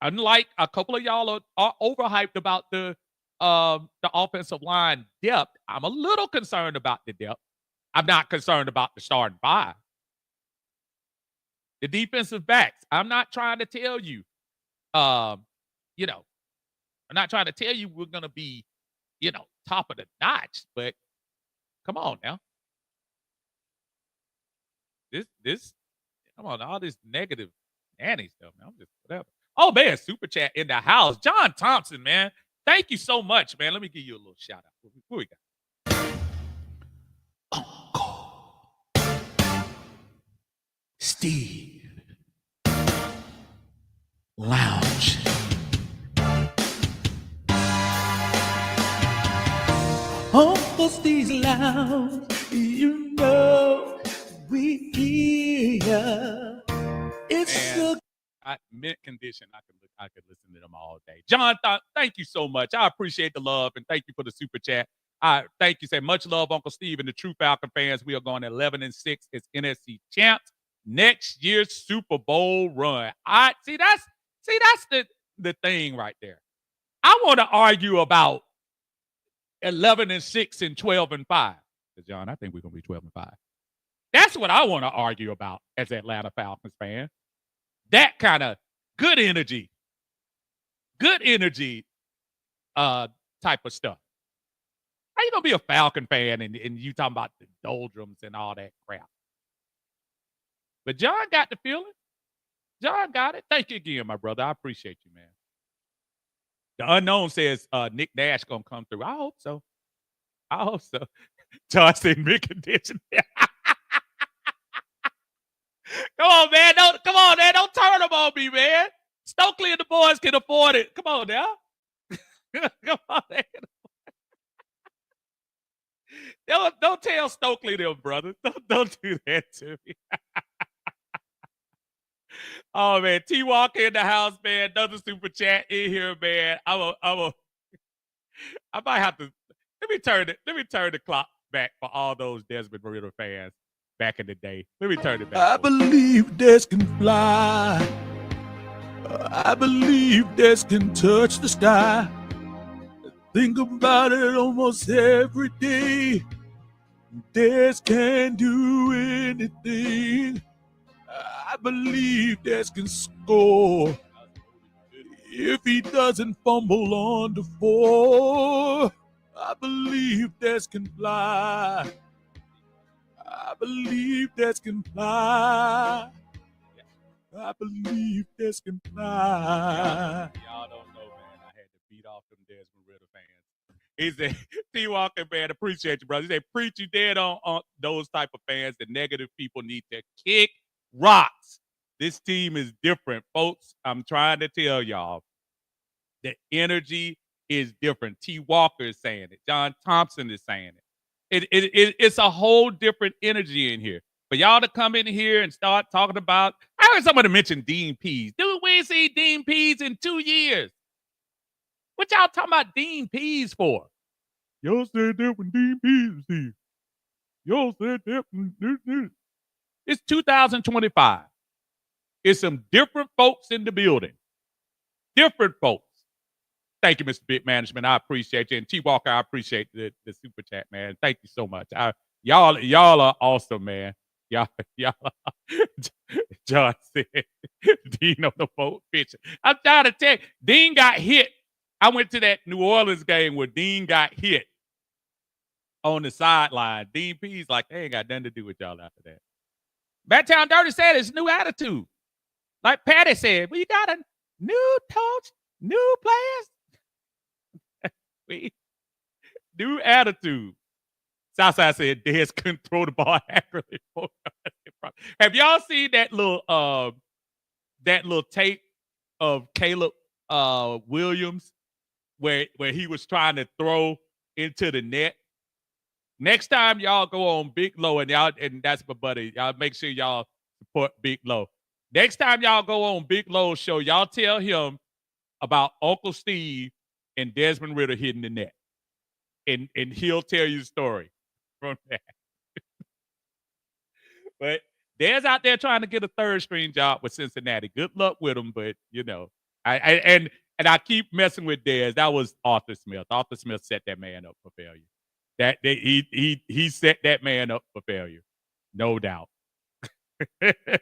Unlike a couple of y'all are overhyped about the offensive line depth, I'm a little concerned about the depth. I'm not concerned about the starting five. The defensive backs, I'm not trying to tell you, I'm not trying to tell you we're going to be, top of the notch, but come on now. Come on, all this negative nanny stuff, man. I'm just whatever. Oh, man, super chat in the house. John Thompson, man. Thank you so much, man. Let me give you a little shout out. Who we got? Uncle Steve Lounge. Uncle Steve's Lounge, you know we here. It's so mint condition. I could listen to them all day. John, thank you so much. I appreciate the love and thank you for the super chat. I thank you. Say much love, Uncle Steve, and the true Falcon fans. We are going 11-6 as NFC champs. Next year's Super Bowl run. That's the thing right there. I want to argue about 11-6 and 12-5. John, I think we're gonna be 12-5. That's what I want to argue about as Atlanta Falcons fan. That kind of good energy type of stuff. How you gonna be a Falcon fan and you talking about the doldrums and all that crap? But John got the feeling. John got it. Thank you again, my brother. I appreciate you, man. The unknown says Nick Nash gonna come through. I hope so. John said mid condition. Come on, man. Don't turn them on me, man. Stokely and the boys can afford it. Come on now. Come on, man. Don't tell Stokely them, brother. Don't do that to me. Oh man, T Walker in the house, man. Another super chat in here, man. I might have to let me turn the clock back for all those Desmond Ritter fans back in the day. Let me turn it back. I believe Des can fly. I believe Des can touch the sky. Think about it almost every day. Des can do anything. I believe Des can score. If he doesn't fumble on the 4, I believe Des can fly. I believe Des can fly. I believe Des can fly. Y'all don't know, man. I had to beat off them Desmond Ritter fans. He said, T Walker, man, appreciate you, brother. He said, preach you dead on those type of fans. The negative people need to kick rocks. This team is different, folks. I'm trying to tell y'all. The energy is different. T Walker is saying it. John Thompson is saying it. It's a whole different energy in here. For y'all to come in here and start talking about, I heard somebody mention Dean Pease. Dude, we ain't seen Dean Pease in 2 years. What y'all talking about Dean Pease for? Y'all said that when Dean Pease was here. Y'all said that when... It's 2025. It's some different folks in the building. Different folks. Thank you, Mr. Bit Management. I appreciate you. And T Walker, I appreciate the super chat, man. Thank you so much. Y'all are awesome, man. Y'all John said Dean on the boat pitch. I'm trying to tell you, Dean got hit. I went to that New Orleans game where Dean got hit on the sideline. Dean P's like, they ain't got nothing to do with y'all after that. Badtown Dirty said it's new attitude. Like Patty said, well, you got a new coach, new players. New attitude. Southside said Dez couldn't throw the ball accurately. Have y'all seen that little tape of Caleb Williams where he was trying to throw into the net? Next time y'all go on Big Low and that's my buddy. Y'all make sure y'all support Big Low. Next time y'all go on Big Low's show, y'all tell him about Uncle Steve and Desmond Ritter hitting the net. And he'll tell you the story from that. But Dez out there trying to get a third string job with Cincinnati. Good luck with him, but and I keep messing with Dez. That was Arthur Smith. Arthur Smith set that man up for failure. He set that man up for failure. No doubt. No doubt.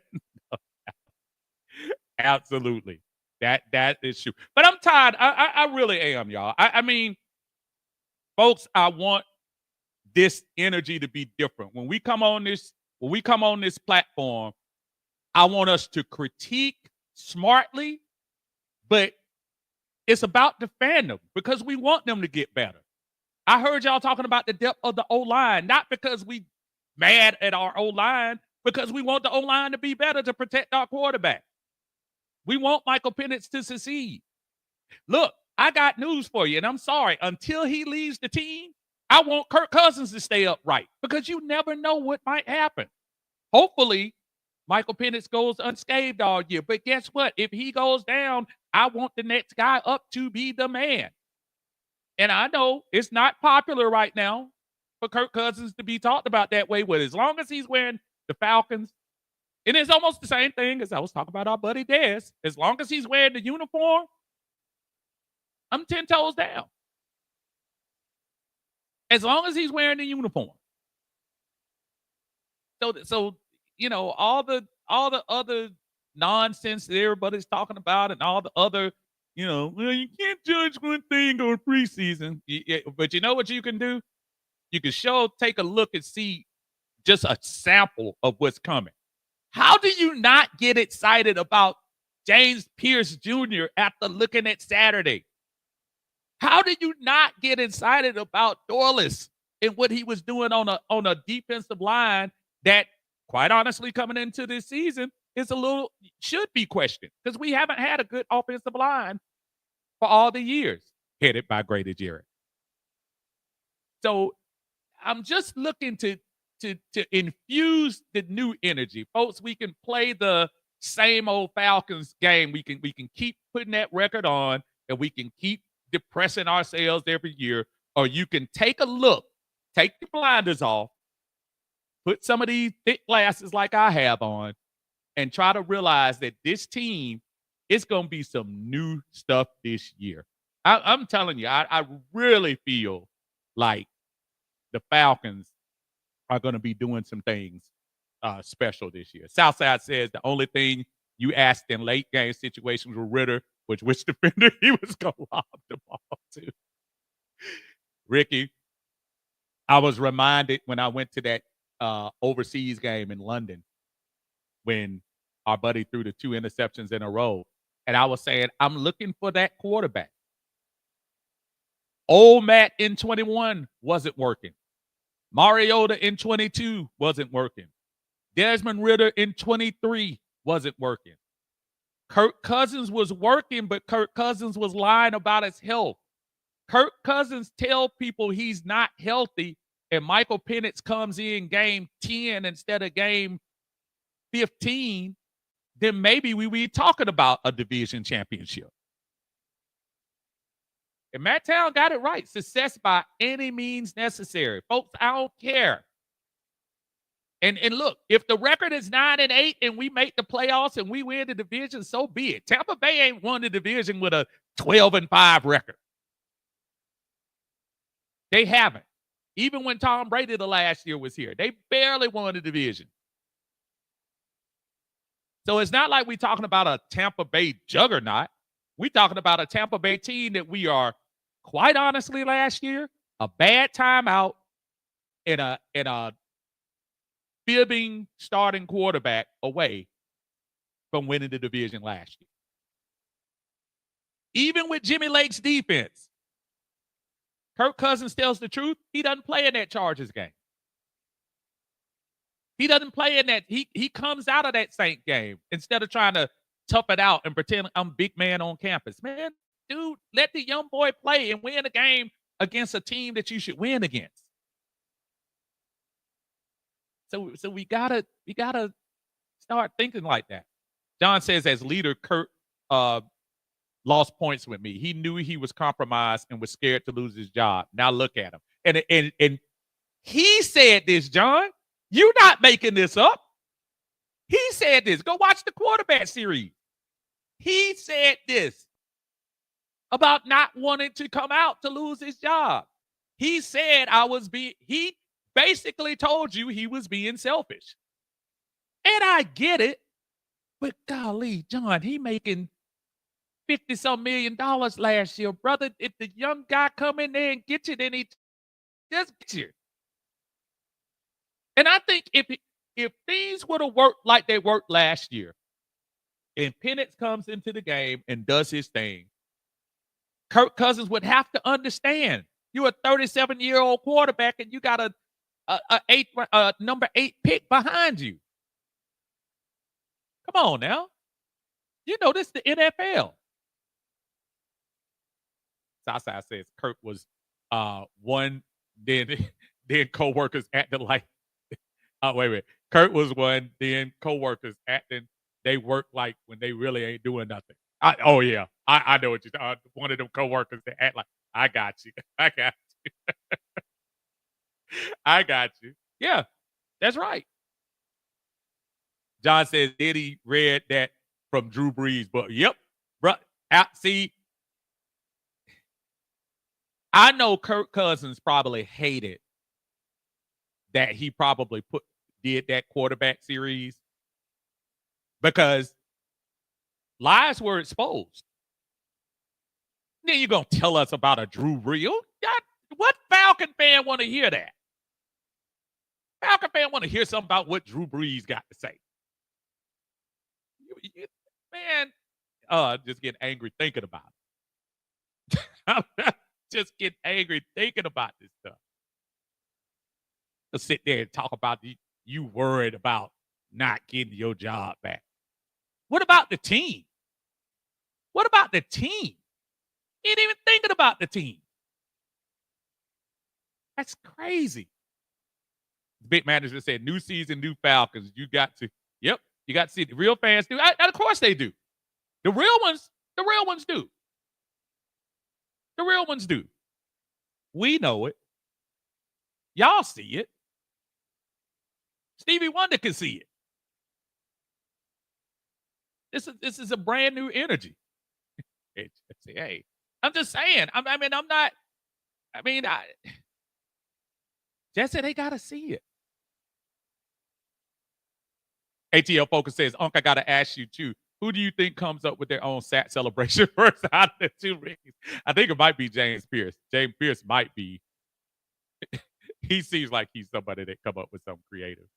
Absolutely. That is true. But I'm tired. I really am, y'all. I mean, folks, I want this energy to be different. When we come on this platform, I want us to critique smartly, but it's about the fandom because we want them to get better. I heard y'all talking about the depth of the O-line, not because we mad at our O-line, because we want the O-line to be better to protect our quarterback. We want Michael Penix to succeed. Look, I got news for you, and I'm sorry. Until he leaves the team, I want Kirk Cousins to stay upright because you never know what might happen. Hopefully, Michael Penix goes unscathed all year. But guess what? If he goes down, I want the next guy up to be the man. And I know it's not popular right now for Kirk Cousins to be talked about that way, but as long as he's wearing the Falcons, and it's almost the same thing as I was talking about our buddy Dez. As long as he's wearing the uniform, I'm 10 toes down. As long as he's wearing the uniform. So all the other nonsense that everybody's talking about and all the other, well, you can't judge one thing on preseason. But you know what you can do? You can take a look and see just a sample of what's coming. How do you not get excited about James Pierce Jr. after looking at Saturday? How did you not get excited about Dorless and what he was doing on a defensive line that, quite honestly, coming into this season should be questioned because we haven't had a good offensive line for all the years. headed by Grady Jarrett. So I'm just looking to infuse the new energy. Folks, we can play the same old Falcons game. We can keep putting that record on, and we can keep depressing ourselves every year. Or you can take a look, take the blinders off, put some of these thick glasses like I have on, and try to realize that this team is going to be some new stuff this year. I'm telling you, I really feel like the Falcons are going to be doing some things special this year. Southside says the only thing you asked in late game situations with Ritter was which defender he was going to lob the ball to. Ricky, I was reminded when I went to that overseas game in London when our buddy threw the 2 interceptions in a row. And I was saying, I'm looking for that quarterback. Old Matt in 21 wasn't working. Mariota in 22 wasn't working. Desmond Ritter in 23 wasn't working. Kirk Cousins was working, but Kirk Cousins was lying about his health. Kirk Cousins tell people he's not healthy, and Michael Penix comes in game 10 instead of game 15, then maybe we be talking about a division championship. And Matt Town got it right. Success by any means necessary. Folks, I don't care. And look, if the record is 9-8 and we make the playoffs and we win the division, so be it. Tampa Bay ain't won the division with a 12-5 record. They haven't. Even when Tom Brady the last year was here, they barely won the division. So it's not like we're talking about a Tampa Bay juggernaut. We're talking about a Tampa Bay team that we are, quite honestly, last year, a bad timeout and a fibbing starting quarterback away from winning the division last year. Even with Jimmy Lake's defense, Kirk Cousins tells the truth. He doesn't play in that Chargers game. He doesn't play in that. He comes out of that Saint game instead of trying to tough it out and pretend I'm big man on campus. Man, dude, let the young boy play and win a game against a team that you should win against. So we gotta start thinking like that. John says, as leader, Kurt lost points with me. He knew he was compromised and was scared to lose his job. Now look at him. And he said this, John. You're not making this up. He said this. Go watch the quarterback series. He said this about not wanting to come out to lose his job. He said he basically told you he was being selfish. And I get it. But golly, John, he making $50-some million last year, brother. If the young guy come in there and get you, then he just gets you. And I think if things would have worked like they worked last year, and Penix comes into the game and does his thing, Kirk Cousins would have to understand you're a 37-year-old quarterback and you got a number 8 pick behind you. Come on now. You know this is the NFL. Southside says Kirk was one, then co-workers acting like wait. Kurt was one, then co-workers acting they work like when they really ain't doing nothing. I know what you're one of them co-workers that act like, I got you. I got you. Yeah, that's right. John says, did he read that from Drew Brees' book? Yep. See, I know Kirk Cousins probably hated that he probably did that quarterback series because lies were exposed. Then you're going to tell us about a Drew Brees. What Falcon fan want to hear that? Falcon fan want to hear something about what Drew Brees got to say. Man, just get angry thinking about it. Just get angry thinking about this stuff. To sit there and talk about you worried about not getting your job back. What about the team? What about the team? He ain't even thinking about the team. That's crazy. The big manager said, new season, new Falcons. You got to, yep, you got to see the real fans do. And of course they do. The real ones do. The real ones do. We know it. Y'all see it. Stevie Wonder can see it. This is a brand new energy. Hey, I'm just saying. Just said they gotta see it. ATL Focus says, Unc, I gotta ask you too. Who do you think comes up with their own sat celebration first out of the two rings? I think it might be James Pierce. James Pierce might be. He seems like he's somebody that come up with something creative.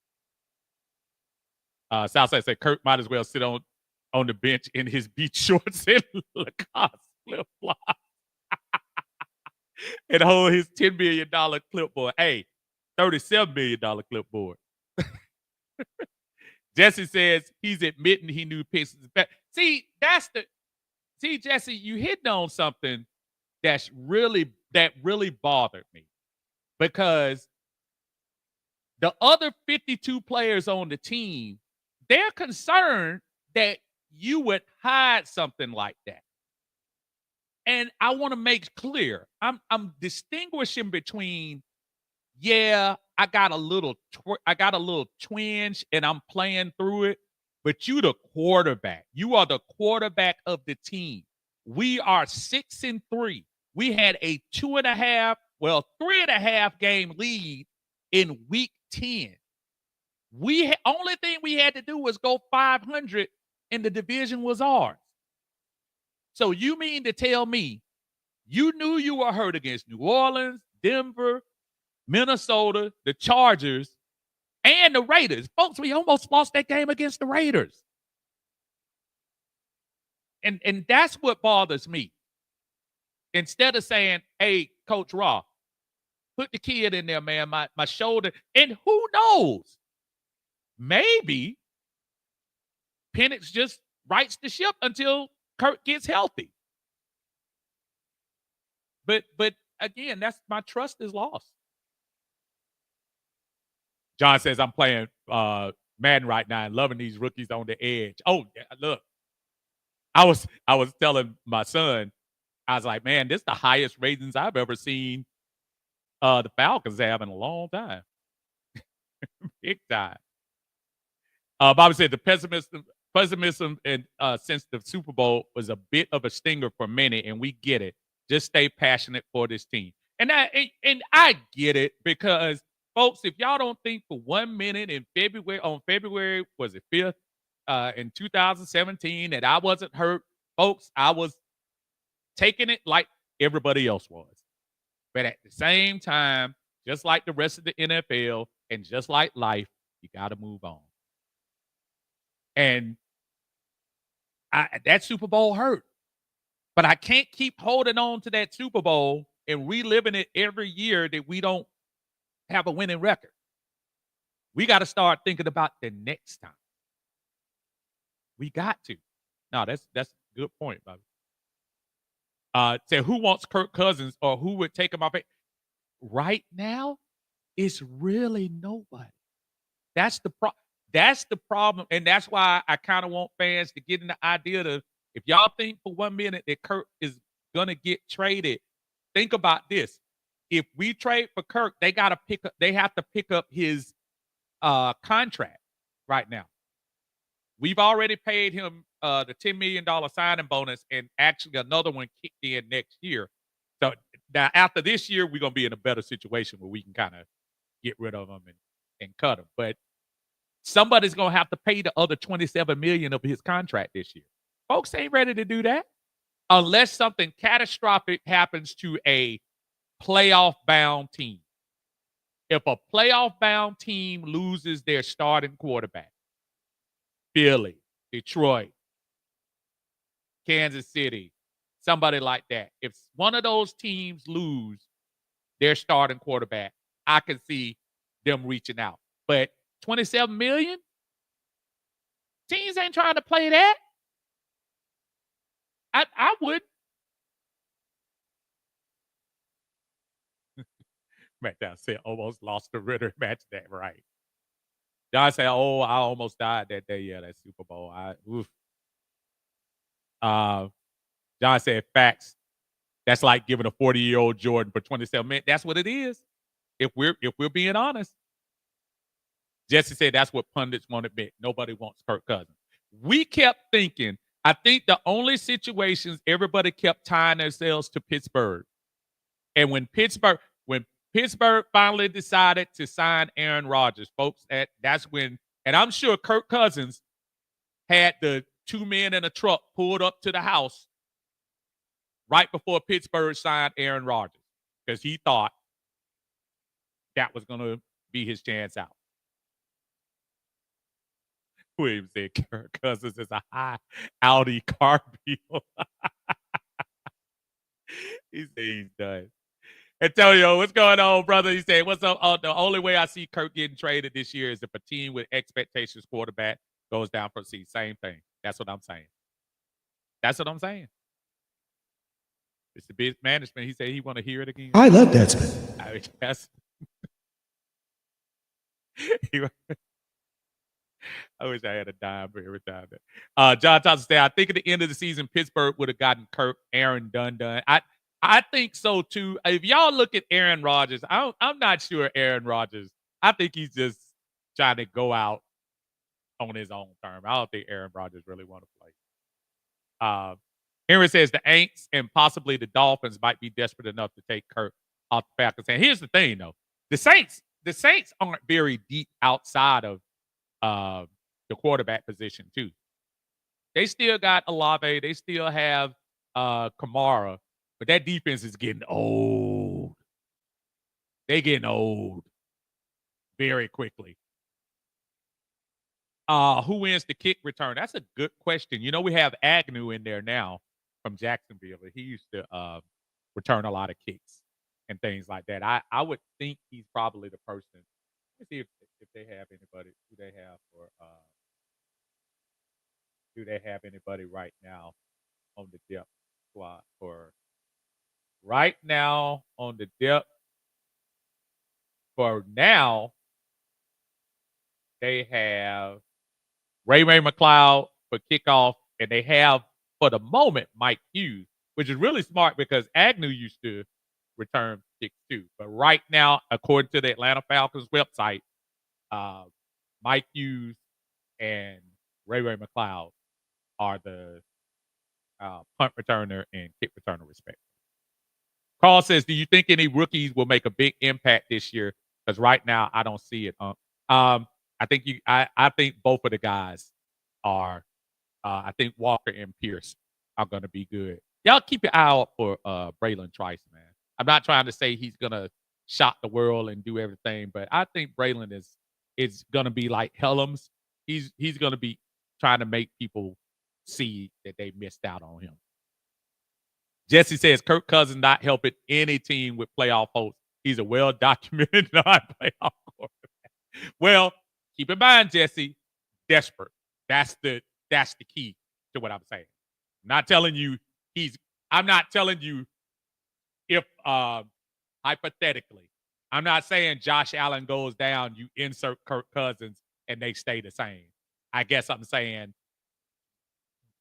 Southside said Kirk might as well sit on the bench in his beach shorts and Lacoste flip-flops and hold his $10 million clipboard. Hey, $37 million clipboard. Jesse says he's admitting he knew Pistons better. See, Jesse, you hitting on something that really bothered me because the other 52 players on the team, they're concerned that you would hide something like that. And I want to make clear, I'm distinguishing between, yeah, I got a little twinge and I'm playing through it, but you the quarterback. You are the quarterback of the team. We are 6-3. We had a 3.5 game lead in week 10. Only thing we had to do was go 500 and the division was ours. So you mean to tell me you knew you were hurt against New Orleans, Denver, Minnesota, the Chargers, and the Raiders? Folks, we almost lost that game against the Raiders. And that's what bothers me. Instead of saying, hey, Coach Raw, put the kid in there, man, my shoulder. And who knows? Maybe Penix just rights the ship until Kirk gets healthy. But again, that's my trust is lost. John says I'm playing Madden right now and loving these rookies on the edge. Oh, yeah, look. I was telling my son, I was like, man, this is the highest ratings I've ever seen the Falcons have in a long time. Big time. Bobby said the pessimism and since the Super Bowl was a bit of a stinger for many, and we get it. Just stay passionate for this team. And I get it because, folks, if y'all don't think for 1 minute on February, was it 5th, in 2017 that I wasn't hurt, folks, I was taking it like everybody else was. But at the same time, just like the rest of the NFL and just like life, you got to move on. And that Super Bowl hurt. But I can't keep holding on to that Super Bowl and reliving it every year that we don't have a winning record. We got to start thinking about the next time. We got to. No, that's a good point, Bobby. Say who wants Kirk Cousins or who would take him off? Right now, it's really nobody. That's the problem, and that's why I kind of want fans to get in the idea of, if y'all think for 1 minute that Kirk is gonna get traded, think about this. If we trade for Kirk, they have to pick up his contract right now. We've already paid him the $10 million signing bonus, and actually another one kicked in next year. So now after this year, we're gonna be in a better situation where we can kind of get rid of him and cut him. But somebody's gonna have to pay the other $27 million of his contract this year. Folks ain't ready to do that unless something catastrophic happens to a playoff-bound team. If a playoff-bound team loses their starting quarterback, Philly, Detroit, Kansas City, somebody like that. If one of those teams lose their starting quarterback, I can see them reaching out. But $27 million? Teams ain't trying to play that. I would. SmackDown said almost lost to Ritter. Imagine that, right? John said, "Oh, I almost died that day. Yeah, that Super Bowl. Oof." Uh, John said, "Facts. That's like giving a 40-year-old Jordan for 27 minutes. That's what it is. If we're being honest." Jesse said that's what pundits won't admit. Nobody wants Kirk Cousins. We kept thinking. I think the only situations everybody kept tying themselves to Pittsburgh, and when Pittsburgh finally decided to sign Aaron Rodgers, folks, that's when, and I'm sure Kirk Cousins had the two men in a truck pulled up to the house right before Pittsburgh signed Aaron Rodgers because he thought that was going to be his chance out. Williams said Kirk Cousins is a high Audi car bill. He said he's done. Antonio, what's going on, brother? He said, "What's up? The only way I see Kirk getting traded this year is if a team with expectations quarterback goes down for season. Same thing. That's what I'm saying. That's what I'm saying. It's the big management. He said he want to hear it again. I love that spin. I mean, that's I wish I had a dime for every time. John Thompson said, "I think at the end of the season, Pittsburgh would have gotten Kirk, Aaron done. I think so too. If y'all look at Aaron Rodgers, I'm not sure Aaron Rodgers. I think he's just trying to go out on his own term. I don't think Aaron Rodgers really want to play." Henry says the Aints and possibly the Dolphins might be desperate enough to take Kirk off the Falcons. And here's the thing, though: the Saints aren't very deep outside of the quarterback position too. They still got Olave. They still have Kamara, but that defense is getting old. They getting old very quickly. Who wins the kick return? That's a good question. You know, we have Agnew in there now from Jacksonville. He used to return a lot of kicks and things like that. I would think he's probably the person. Let's see if they have anybody. Do they have anybody right now on the depth squad? For right now on the depth for now, they have Ray McLeod for kickoff, and they have, for the moment, Mike Hughes, which is really smart because Agnew used to return kicks too. But right now, according to the Atlanta Falcons website, Mike Hughes and Ray McLeod are the punt returner and kick returner, respectively. Carl says, "Do you think any rookies will make a big impact this year? Because right now, I don't see it. I think both of the guys are. I think Walker and Pierce are going to be good. Y'all keep your eye out for Braylon Trice, man. I'm not trying to say he's going to shock the world and do everything, but I think Braylon is going to be like Helms. He's going to be trying to make people see that they missed out on him." Jesse says Kirk Cousins not helping any team with playoff hopes. He's a well-documented non-playoff quarterback. Well, keep in mind, Jesse, desperate. That's the key to what I'm saying. I'm not telling you if hypothetically. I'm not saying Josh Allen goes down, you insert Kirk Cousins and they stay the same. I guess I'm saying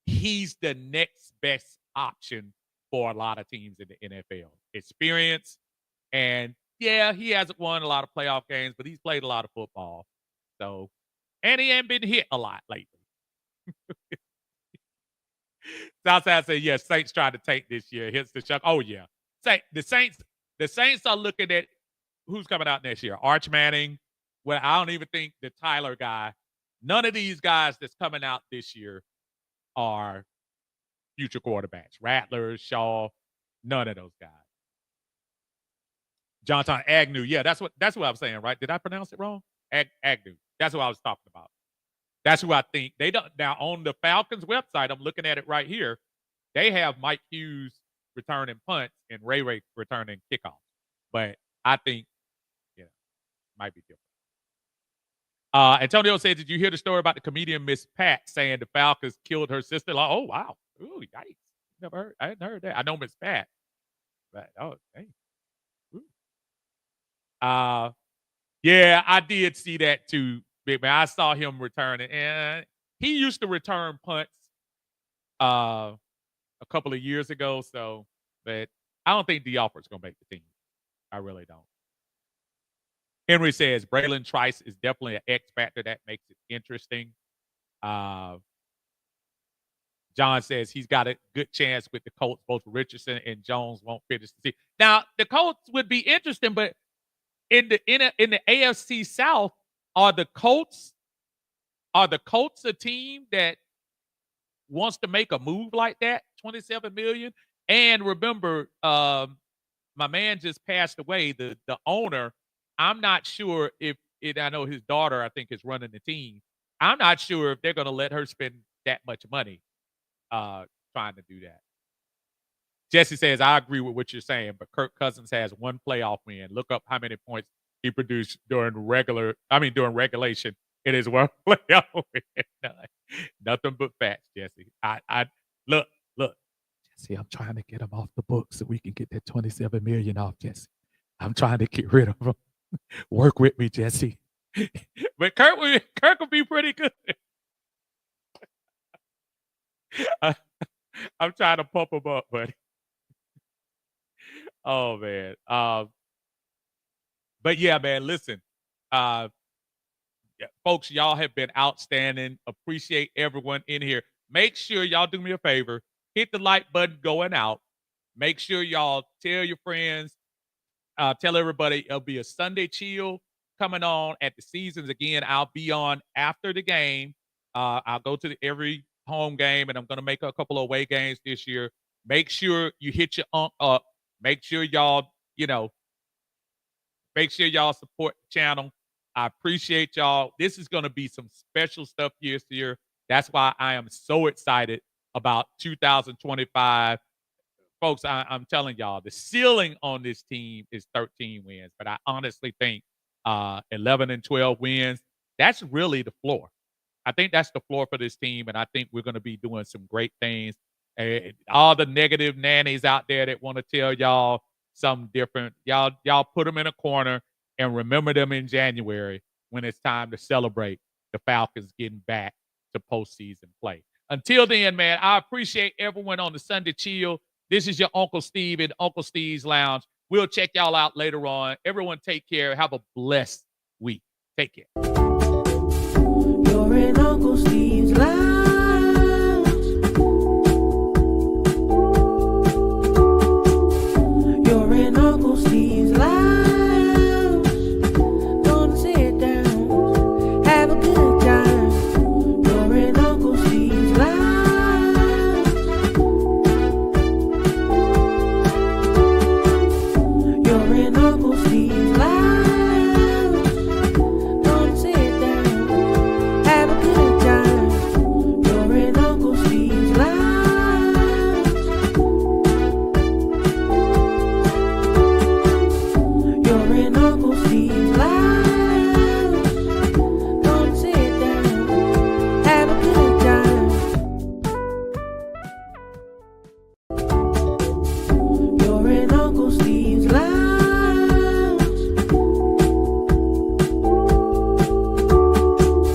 he's the next best option for a lot of teams in the NFL. Experience, and yeah, he hasn't won a lot of playoff games, but he's played a lot of football. So, and he ain't been hit a lot lately. Southside said, "Yes, Saints tried to take this year. Hits the chuck." Oh yeah, the Saints are looking at who's coming out next year. Arch Manning. Well, I don't even think the Tyler guy. None of these guys that's coming out this year are future quarterbacks. Rattler, Shaw, none of those guys. Jonathan Agnew. Yeah, that's what I'm saying, right? Did I pronounce it wrong? Agnew. That's what I was talking about. That's who I think. They don't now on the Falcons website, I'm looking at it right here. They have Mike Hughes returning punts and Ray returning kickoff. But I think, yeah, might be different. Antonio said, "Did you hear the story about the comedian Miss Pat saying the Falcons killed her sister?" Like, oh wow. Ooh, yikes. Never heard. I hadn't heard that. I know Miss Pat. But oh, dang. Ooh. Uh, yeah, I did see that too, big man. I saw him returning, and he used to return punts uh, a couple of years ago. So, but I don't think D'Alford's gonna make the team. I really don't. Henry says Braylon Trice is definitely an X factor that makes it interesting. Uh, John says he's got a good chance with the Colts. Both Richardson and Jones won't finish the season. Now, the Colts would be interesting, but in the AFC South, are the Colts a team that wants to make a move like that? 27 million. And remember, my man just passed away. The owner. I'm not sure if it. I know his daughter, I think, is running the team. I'm not sure if they're going to let her spend that much money trying to do that. Jesse says, I agree with what you're saying, but Kirk Cousins has one playoff win. Look up how many points he produced during regulation. It is one playoff win. Nothing but facts, Jesse. I look, Jesse, I'm trying to get him off the books so we can get that 27 million off, Jesse. I'm trying to get rid of him. Work with me, Jesse. But Kirk will be pretty good. I'm trying to pump him up, buddy. Oh man. But yeah, man, listen. Yeah, folks, y'all have been outstanding. Appreciate everyone in here. Make sure y'all do me a favor. Hit the like button going out. Make sure y'all tell your friends. Tell everybody it'll be a Sunday chill coming on at the seasons. Again, I'll be on after the game. I'll go to every home game, and I'm going to make a couple of away games this year. Make sure you hit your unk up. Make sure y'all, make sure y'all support the channel. I appreciate y'all. This is going to be some special stuff this year. That's why I am so excited about 2025. Folks, I'm telling y'all, the ceiling on this team is 13 wins, but I honestly think 11 and 12 wins, that's really the floor. I think that's the floor for this team, and I think we're going to be doing some great things. And all the negative nannies out there that want to tell y'all something different, y'all put them in a corner and remember them in January when it's time to celebrate the Falcons getting back to postseason play. Until then, man, I appreciate everyone on the Sunday Chill. This is your Uncle Steve in Uncle Steve's Lounge. We'll check y'all out later on. Everyone take care. Have a blessed week. Take care.